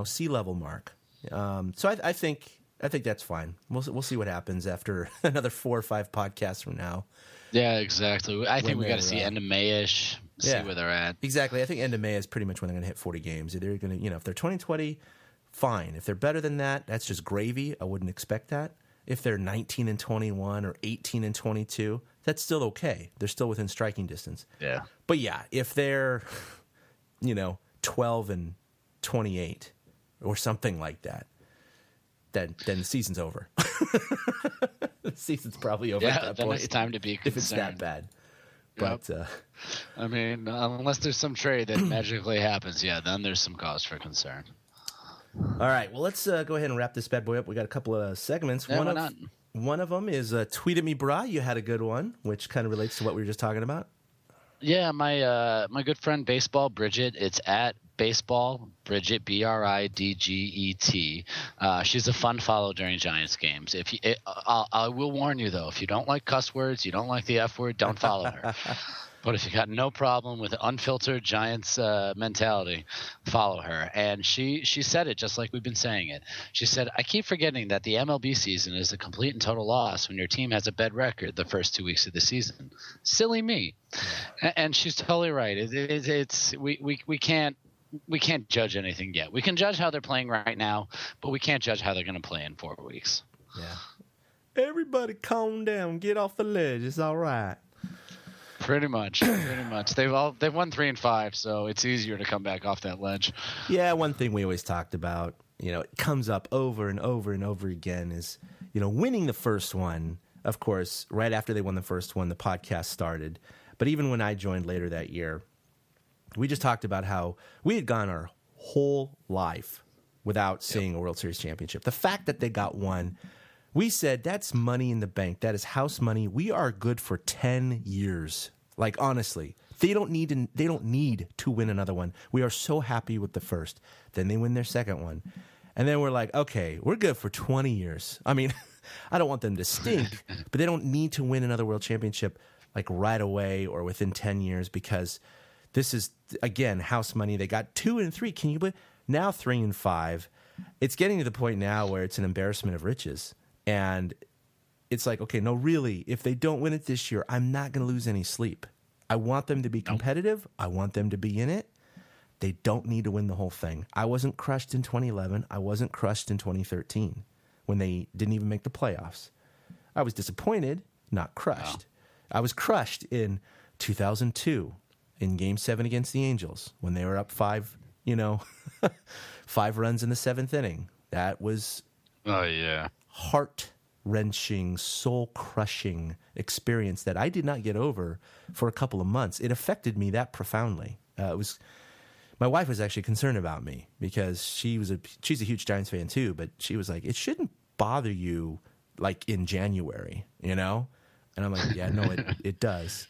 sea level mark. So I think I think that's fine. We'll see what happens after another 4 or 5 podcasts from now. Yeah, exactly. I think we got to see they're, end of May-ish, see yeah. where they're at. Exactly. I think end of May is pretty much when they're going to hit 40 games. They're going to, if they're 20-20, fine. If they're better than that, that's just gravy. I wouldn't expect that. If they're 19-21 or 18-22, that's still okay. They're still within striking distance. Yeah. But yeah, if they're, 12-28 or something like that, then the season's over. The season's probably over at that then point. it's time to be concerned. If it's that bad. Yep. But I mean, unless there's some trade that magically happens, then there's some cause for concern. all right, well, let's go ahead and wrap this bad boy up. We got a couple of segments. Yeah, why not? One of them is Tweet at Me Bra. You had a good one, which kind of relates to what we were just talking about. Yeah, my good friend Baseball Bridget. It's at Baseball Bridget, BRIDGET. She's a fun follow during Giants games. I will warn you though, if you don't like cuss words, you don't like the F word, don't follow her. But if you got no problem with unfiltered Giants mentality, follow her. And she said it just like we've been saying it. She said, I keep forgetting that the MLB season is a complete and total loss when your team has a bad record the first 2 weeks of the season. Silly me. Yeah. And she's totally right. We can't judge anything yet. We can judge how they're playing right now, but we can't judge how they're going to play in 4 weeks. Yeah. Everybody calm down. Get off the ledge. It's all right. Pretty much. They've won 3 and 5, so it's easier to come back off that ledge. Yeah, one thing we always talked about, it comes up over and over and over again is, winning the first one. Of course, right after they won the first one, the podcast started. But even when I joined later that year, we just talked about how we had gone our whole life without seeing a World Series championship. The fact that they got one, we said that's money in the bank. That is house money. We are good for 10 years. Like, honestly, they don't need to win another one. We are so happy with the first. Then they win their second one. And then we're like, okay, we're good for 20 years. I mean, I don't want them to stink, but they don't need to win another world championship like right away or within 10 years because this is, again, house money. They got 2 and 3. Can you believe? Now 3 and 5. It's getting to the point now where it's an embarrassment of riches. And it's like, okay, no, really, if they don't win it this year, I'm not going to lose any sleep. I want them to be competitive. I want them to be in it. They don't need to win the whole thing. I wasn't crushed in 2011. I wasn't crushed in 2013 when they didn't even make the playoffs. I was disappointed, not crushed. Wow. I was crushed in 2002 in Game 7 against the Angels when they were up 5, 5 runs in the 7th inning. That was heart-wrenching, soul-crushing experience that I did not get over for a couple of months. It affected me that profoundly. My wife was actually concerned about me because she's a huge Giants fan too, but she was like, it shouldn't bother you like in January, And I'm like, yeah, no, it does.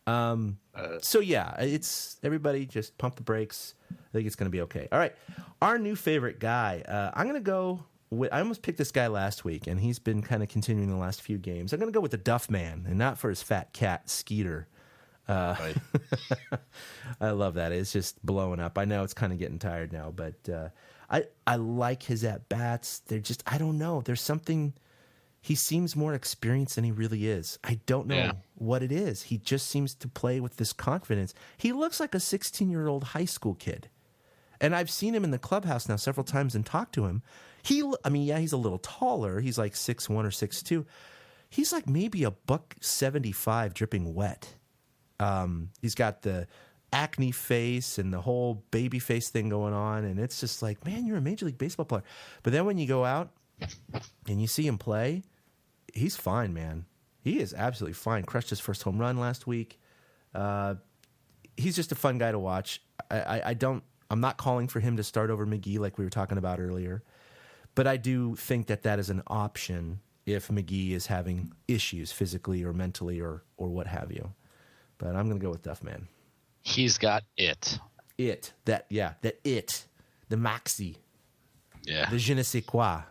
So yeah, it's everybody just pump the brakes. I think it's going to be okay. All right. Our new favorite guy. I'm going to go with, I almost picked this guy last week and he's been kind of continuing the last few games. I'm going to go with the Duff Man and not for his fat cat Skeeter. Right. I love that. It's just blowing up. I know it's kind of getting tired now, but I like his at-bats. They're just, I don't know. There's something, he seems more experienced than he really is. I don't know what it is. He just seems to play with this confidence. He looks like a 16-year-old high school kid. And I've seen him in the clubhouse now several times and talked to him. He's a little taller. He's like 6'1" or 6'2". He's like maybe $175 dripping wet. He's got the acne face and the whole baby face thing going on, and it's just like, man, you're a Major League Baseball player. But then when you go out and you see him play, he's fine, man. He is absolutely fine. Crushed his first home run last week. He's just a fun guy to watch. I'm not calling for him to start over McGehee like we were talking about earlier, but I do think that is an option if McGehee is having issues physically or mentally or what have you. But I'm going to go with Duff Man. He's got it. The maxi. Yeah. The je ne sais quoi.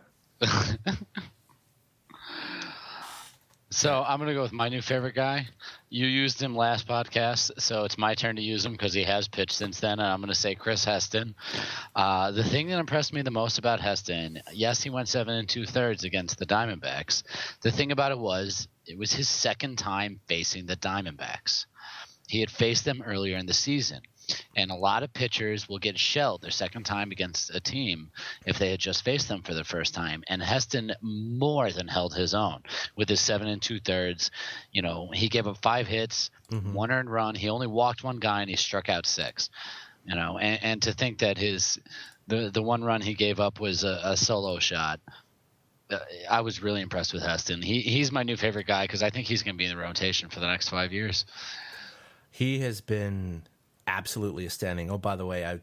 So I'm going to go with my new favorite guy. You used him last podcast, so it's my turn to use him because he has pitched since then, and I'm going to say Chris Heston. The thing that impressed me the most about Heston, yes, he went 7 2/3 against the Diamondbacks. The thing about it was his second time facing the Diamondbacks. He had faced them earlier in the season. And a lot of pitchers will get shelled their second time against a team if they had just faced them for the first time. And Heston more than held his own with his 7 2/3. You know, he gave up 5 hits, 1 earned run. He only walked 1 guy and he struck out 6. You know, and to think that the 1 run he gave up was a solo shot. I was really impressed with Heston. He's my new favorite guy because I think he's going to be in the rotation for the next 5 years. He has been absolutely astounding. Oh, by the way, I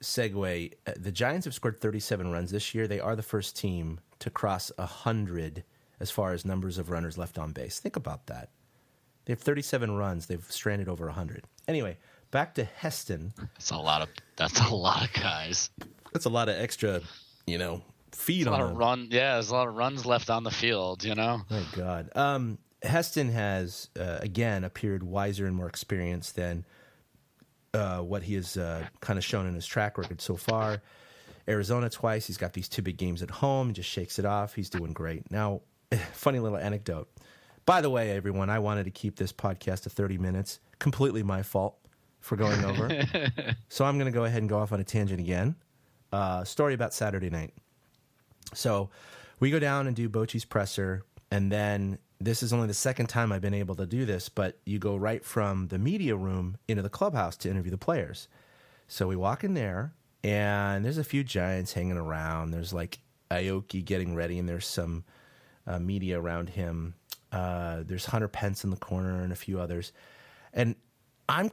segue. The Giants have scored 37 runs this year. They are the first team to cross 100 as far as numbers of runners left on base. Think about that. They have 37 runs. They've stranded over 100. Anyway, back to Heston. That's a lot of guys. That's a lot of extra, feed on them. There's a lot of runs left on the field, My God. Heston has, again, appeared wiser and more experienced than what he has kind of shown in his track record so far. Arizona twice. He's got these 2 big games at home. He just shakes it off. He's doing great. Now, funny little anecdote. By the way, everyone, I wanted to keep this podcast to 30 minutes. Completely my fault for going over. So I'm going to go ahead and go off on a tangent again. Story about Saturday night. So we go down and do Bochy's presser, and then this is only the second time I've been able to do this, but you go right from the media room into the clubhouse to interview the players. So we walk in there, and there's a few Giants hanging around. There's like Aoki getting ready, and there's some media around him. There's Hunter Pence in the corner and a few others. And I'm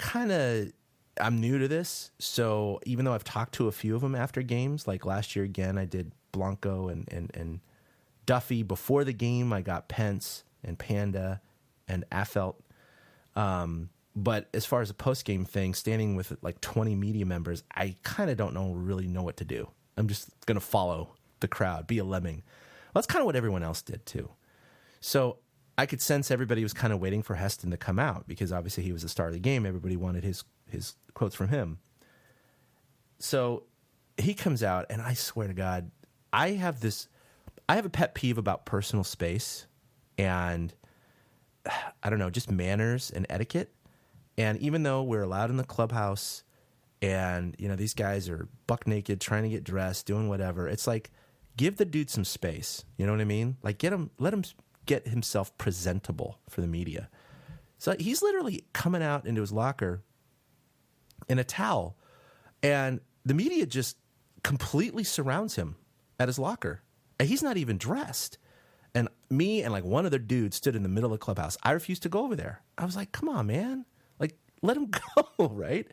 new to this, so even though I've talked to a few of them after games, like last year again, I did Blanco and Duffy. Before the game, I got Pence and Panda and Afelt. But as far as a post-game thing, standing with like 20 media members, I kind of really know what to do. I'm just going to follow the crowd, be a lemming. Well, that's kind of what everyone else did too. So I could sense everybody was kind of waiting for Heston to come out because obviously he was the star of the game. Everybody wanted his quotes from him. So he comes out, and I swear to God, I have a pet peeve about personal space and I don't know, just manners and etiquette. And even though we're allowed in the clubhouse and, these guys are buck naked, trying to get dressed, doing whatever, it's like, give the dude some space. You know what I mean? Like, let him get himself presentable for the media. So he's literally coming out into his locker in a towel, and the media just completely surrounds him at his locker. And he's not even dressed. And me and like one other dude stood in the middle of the clubhouse. I refused to go over there. I was like, come on, man. Like, let him go, right?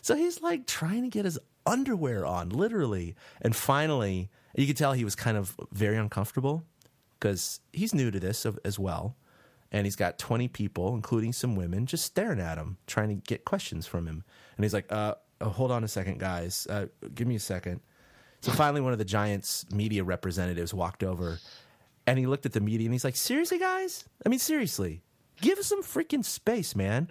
So he's like trying to get his underwear on, literally. And finally, you could tell he was kind of very uncomfortable because he's new to this as well. And he's got 20 people, including some women, just staring at him, trying to get questions from him. And he's like, hold on a second, guys. Give me a second. So finally, one of the Giants media representatives walked over, and he looked at the media, and he's like, seriously, guys? I mean, seriously. Give us some freaking space, man.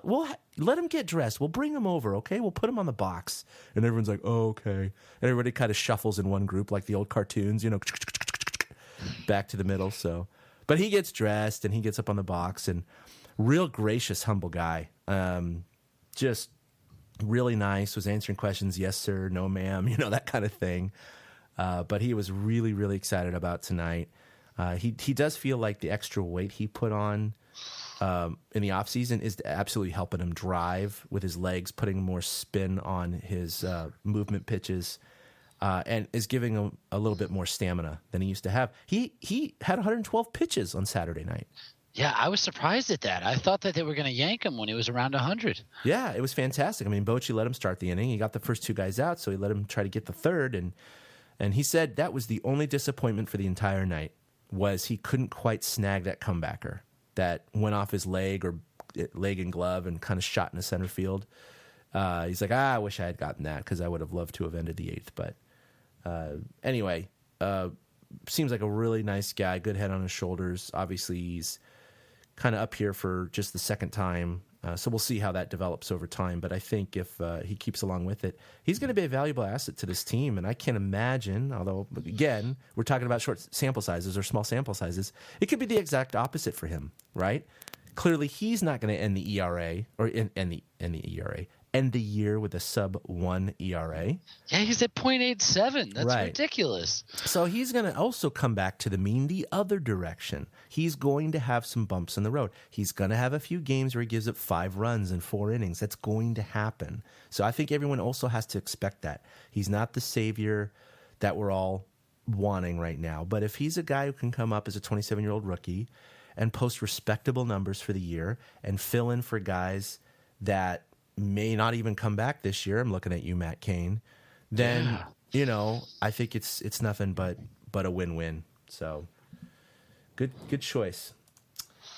We'll let him get dressed. We'll bring him over, okay? We'll put him on the box. And everyone's like, oh, okay. And everybody kind of shuffles in one group like the old cartoons, back to the middle. So, but he gets dressed, and he gets up on the box, and real gracious, humble guy. Just really nice, was answering questions, yes, sir, no, ma'am, that kind of thing. But he was really, really excited about tonight. He does feel like the extra weight he put on in the offseason is absolutely helping him drive with his legs, putting more spin on his movement pitches, and is giving him a little bit more stamina than he used to have. He had 112 pitches on Saturday night. Yeah, I was surprised at that. I thought that they were going to yank him when he was around 100. Yeah, it was fantastic. I mean, Bochy let him start the inning. He got the first 2 guys out, so he let him try to get the third. And he said that was the only disappointment for the entire night, was he couldn't quite snag that comebacker that went off his leg and glove and kind of shot in the center field. He's like, I wish I had gotten that because I would have loved to have ended the 8th. But anyway, seems like a really nice guy, good head on his shoulders. Obviously, he's kind of up here for just the second time. So we'll see how that develops over time. But I think if he keeps along with it, he's going to be a valuable asset to this team. And I can't imagine, although, again, we're talking about short sample sizes or small sample sizes, it could be the exact opposite for him, right? Clearly, he's not going to end the ERA or end the year with a sub-1 ERA. Yeah, he's at .87. That's Right. ridiculous. So he's going to also come back to the mean the other direction. He's going to have some bumps in the road. He's going to have a few games where he gives up 5 runs in 4 innings. That's going to happen. So I think everyone also has to expect that. He's not the savior that we're all wanting right now. But if he's a guy who can come up as a 27-year-old rookie and post respectable numbers for the year and fill in for guys that may not even come back this year, I'm looking at you, Matt Cain, then, I think it's nothing but a win-win. So good choice.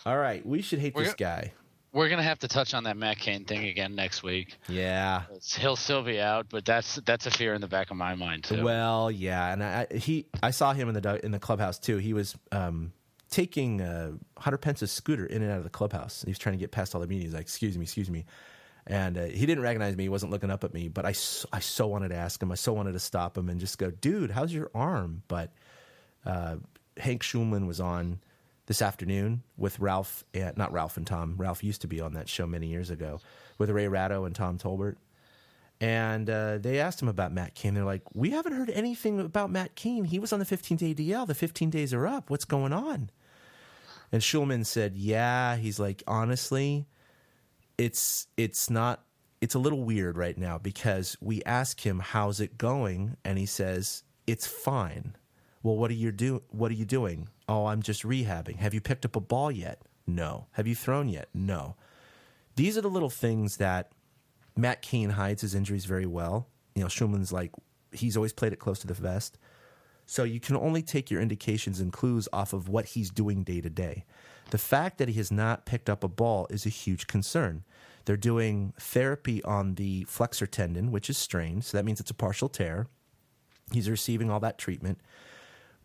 All right, we should hate this guy. We're going to have to touch on that Matt Cain thing again next week. Yeah. He'll still be out, but that's a fear in the back of my mind, too. Well, yeah, and I saw him in the clubhouse, too. He was taking Hunter Pence's scooter in and out of the clubhouse. He was trying to get past all the media. He's like, excuse me. And he didn't recognize me. He wasn't looking up at me. But I so wanted to ask him. I so wanted to stop him and just go, dude, how's your arm? But Hank Schulman was on this afternoon with Ralph, not Ralph and Tom. Ralph used to be on that show many years ago with Ray Ratto and Tom Tolbert. And they asked him about Matt Cain. They're like, we haven't heard anything about Matt Cain. He was on the 15-day DL. The 15 days are up. What's going on? And Schulman said, yeah. He's like, honestly, it's a little weird right now because we ask him, how's it going? And he says, it's fine. Well, what are you doing? Oh, I'm just rehabbing. Have you picked up a ball yet? No. Have you thrown yet? No. These are the little things that Matt Cain hides his injuries very well. Schulman's like, he's always played it close to the vest. So you can only take your indications and clues off of what he's doing day to day. The fact that he has not picked up a ball is a huge concern. They're doing therapy on the flexor tendon, which is strained, so that means it's a partial tear. He's receiving all that treatment.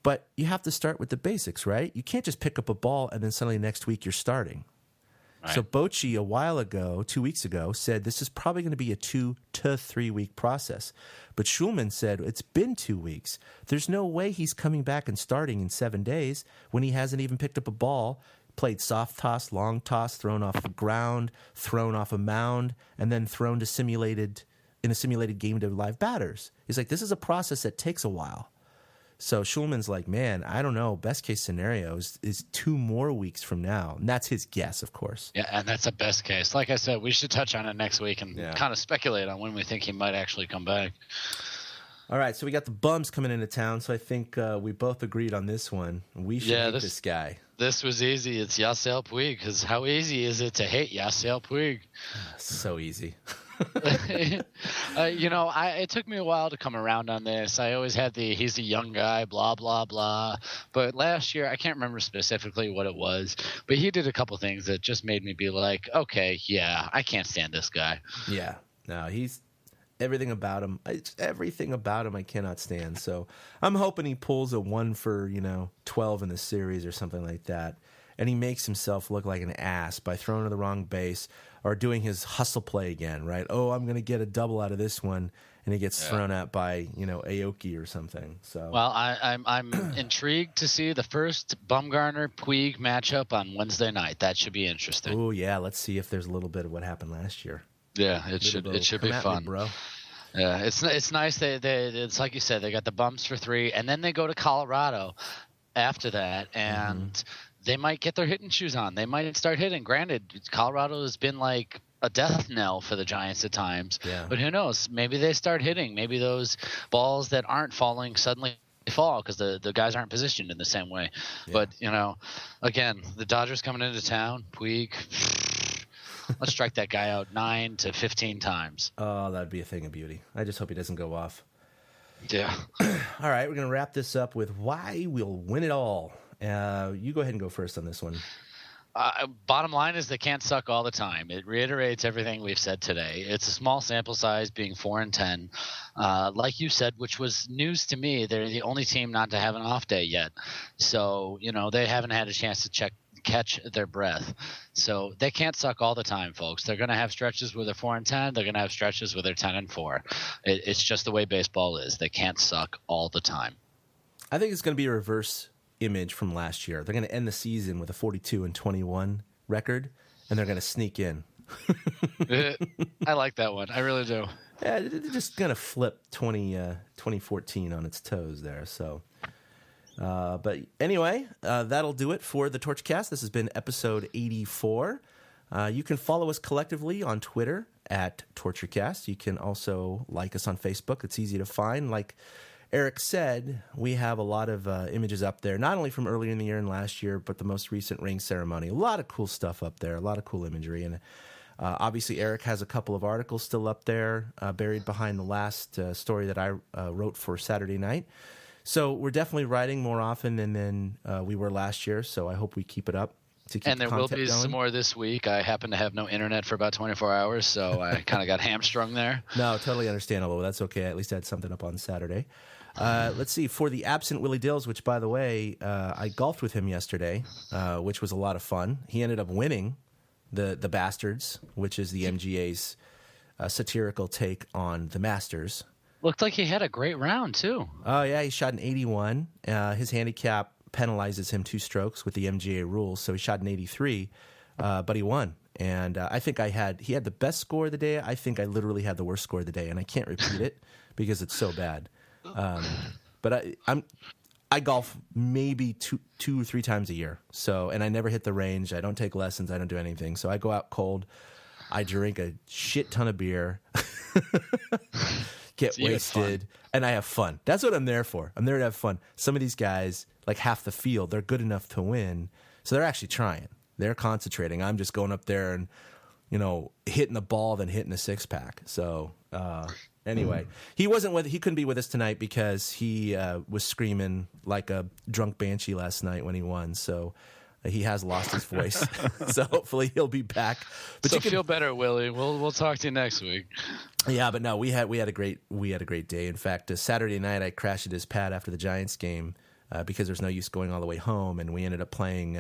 But you have to start with the basics, right? You can't just pick up a ball and then suddenly next week you're starting. Right. So Bochy, a while ago, 2 weeks ago, said this is probably going to be a 2 to 3 week process. But Schulman said it's been 2 weeks. There's no way he's coming back and starting in 7 days when he hasn't even picked up a ball, played soft toss, long toss, thrown off the ground, thrown off a mound, and then thrown to in a simulated game to live batters. He's like, this is a process that takes a while. So Schulman's like, man, I don't know. Best case scenario is 2 more weeks from now. And that's his guess, of course. Yeah, and that's a best case. Like I said, we should touch on it next week and kind of speculate on when we think he might actually come back. All right, so we got the bums coming into town, so I think we both agreed on this one. We should hate this guy. This was easy. It's Yasiel Puig, because how easy is it to hate Yasiel Puig? So easy. It took me a while to come around on this. I always had he's a young guy, blah, blah, blah. But last year, I can't remember specifically what it was, but he did a couple things that just made me be like, okay, yeah, I can't stand this guy. Yeah, no, he's everything about him. It's everything about him I cannot stand. So I'm hoping he pulls a 1 for 12 in the series or something like that. And he makes himself look like an ass by throwing to the wrong base or doing his hustle play again, right? Oh, I'm going to get a double out of this one, and he gets thrown out by Aoki or something. So well, I'm intrigued to see the first Bumgarner Puig matchup on Wednesday night. That should be interesting. Oh yeah, let's see if there's a little bit of what happened last year. Yeah, it should be fun, bro. Yeah, it's nice. It's like you said, they got the bumps for 3, and then they go to Colorado after that, and they might get their hitting shoes on. They might start hitting. Granted, Colorado has been like a death knell for the Giants at times. Yeah. But who knows? Maybe they start hitting. Maybe those balls that aren't falling suddenly fall because the guys aren't positioned in the same way. Yeah. But, again, the Dodgers coming into town, Puig, let's strike that guy out 9 to 15 times. Oh, that'd be a thing of beauty. I just hope he doesn't go off. Yeah. All right, we're going to wrap this up with why we'll win it all. You go ahead and go first on this one. Bottom line is they can't suck all the time. It reiterates everything we've said today. It's a small sample size, being 4-10, like you said, which was news to me. They're the only team not to have an off day yet, so they haven't had a chance to catch their breath. So they can't suck all the time, folks. They're going to have stretches where they're 4-10. They're going to have stretches where they're 10-4. It's just the way baseball is. They can't suck all the time. I think it's going to be a reverse image from last year. They're going to end the season with a 42-21 record, and they're going to sneak in. I like that one. I really do. Yeah, they're just going to flip 2014 on its toes there. So, but anyway, that'll do it for the Torchcast. This has been episode 84. You can follow us collectively on Twitter at TortureCast. You can also like us on Facebook. It's easy to find. Like Eric said, we have a lot of images up there, not only from earlier in the year and last year, but the most recent ring ceremony. A lot of cool stuff up there, a lot of cool imagery. And obviously, Eric has a couple of articles still up there, buried behind the last story that I wrote for Saturday night. So we're definitely writing more often than we were last year, so I hope we keep it up. And there will be some more this week. I happen to have no internet for about 24 hours, so I kind of got hamstrung there. No, totally understandable. That's okay. I at least had something up on Saturday. Let's see. For the absent Willie Dills, which, by the way, I golfed with him yesterday, which was a lot of fun. He ended up winning the Bastards, which is the MGA's satirical take on the Masters. Looked like he had a great round, too. Oh, yeah. He shot an 81. His handicap penalizes him 2 strokes with the MGA rules, so he shot an 83, but he won. And I think he had the best score of the day. I think I literally had the worst score of the day, and I can't repeat it because it's so bad. But I golf maybe two or 3 times a year. So, and I never hit the range. I don't take lessons. I don't do anything. So I go out cold. I drink a shit ton of beer, get wasted, and I have fun. That's what I'm there for. I'm there to have fun. Some of these guys, like half the field, they're good enough to win. So they're actually trying. They're concentrating. I'm just going up there and, hitting the ball, then hitting a 6-pack. So, anyway, he couldn't be with us tonight because he was screaming like a drunk banshee last night when he won. So he has lost his voice. So hopefully he'll be back. But you feel better, Willie. We'll talk to you next week. Yeah, but no, we had a great day. In fact, Saturday night I crashed at his pad after the Giants game because there's no use going all the way home, and we ended up playing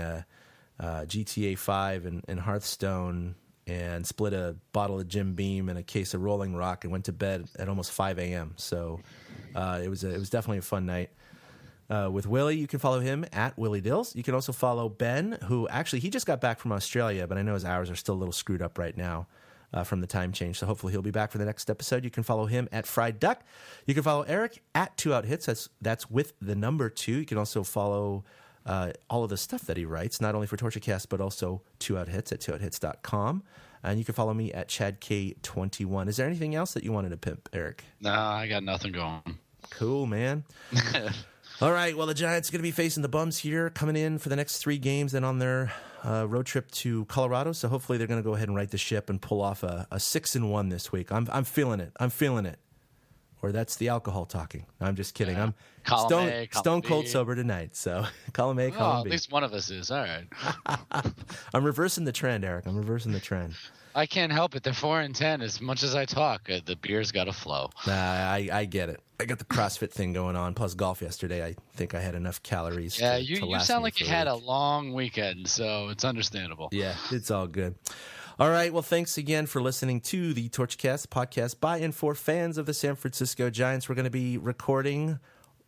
GTA 5 and Hearthstone, and split a bottle of Jim Beam and a case of Rolling Rock and went to bed at almost 5 a.m. So it was definitely a fun night. With Willie, you can follow him at Willie Dills. You can also follow Ben, who actually, he just got back from Australia, but I know his hours are still a little screwed up right now from the time change. So hopefully he'll be back for the next episode. You can follow him at Fried Duck. You can follow Eric at 2 Out Hits. That's with the number 2. You can also follow all of the stuff that he writes, not only for TortureCast, but also 2 Out Hits at 2outhits.com. And you can follow me at ChadK21. Is there anything else that you wanted to pimp, Eric? No, I got nothing going. Cool, man. All right, well, the Giants are going to be facing the Bums here, coming in for the next 3 games, then on their road trip to Colorado. So hopefully they're going to go ahead and right the ship and pull off a 6-1 this week. I'm feeling it. I'm feeling it. Or that's the alcohol talking. I'm just kidding. Yeah. I'm stone cold sober tonight. So column A, column B. At least one of us is. All right. I'm reversing the trend, Eric. I'm reversing the trend. I can't help it. They're 4-10. As much as I talk, the beer's got to flow. I get it. I got the CrossFit thing going on. Plus golf yesterday. I think I had enough calories. Yeah, you sound like you had a long weekend, so it's understandable. Yeah, it's all good. All right, well, thanks again for listening to the Torchcast podcast by and for fans of the San Francisco Giants. We're going to be recording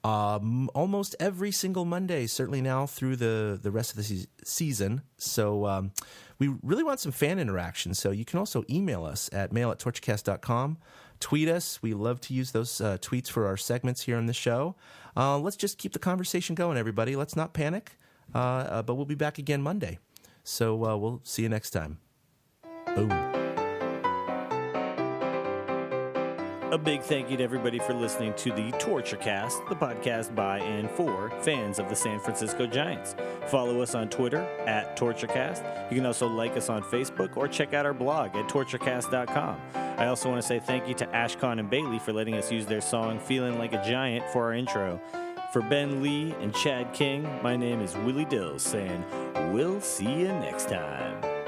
almost every single Monday, certainly now through the rest of the season. So we really want some fan interaction. So you can also email us at mail@torchcast.com. Tweet us. We love to use those tweets for our segments here on the show. Let's just keep the conversation going, everybody. Let's not panic. But we'll be back again Monday. So we'll see you next time. Boom. A big thank you to everybody for listening to the TortureCast, the podcast by and for fans of the San Francisco Giants. Follow us on Twitter at TortureCast. You can also like us on Facebook or check out our blog at torturecast.com. I also want to say thank you to Ashcon and Bailey for letting us use their song Feeling Like a Giant for our intro. For Ben Lee and Chad King, my name is Willie Dills saying, we'll see you next time.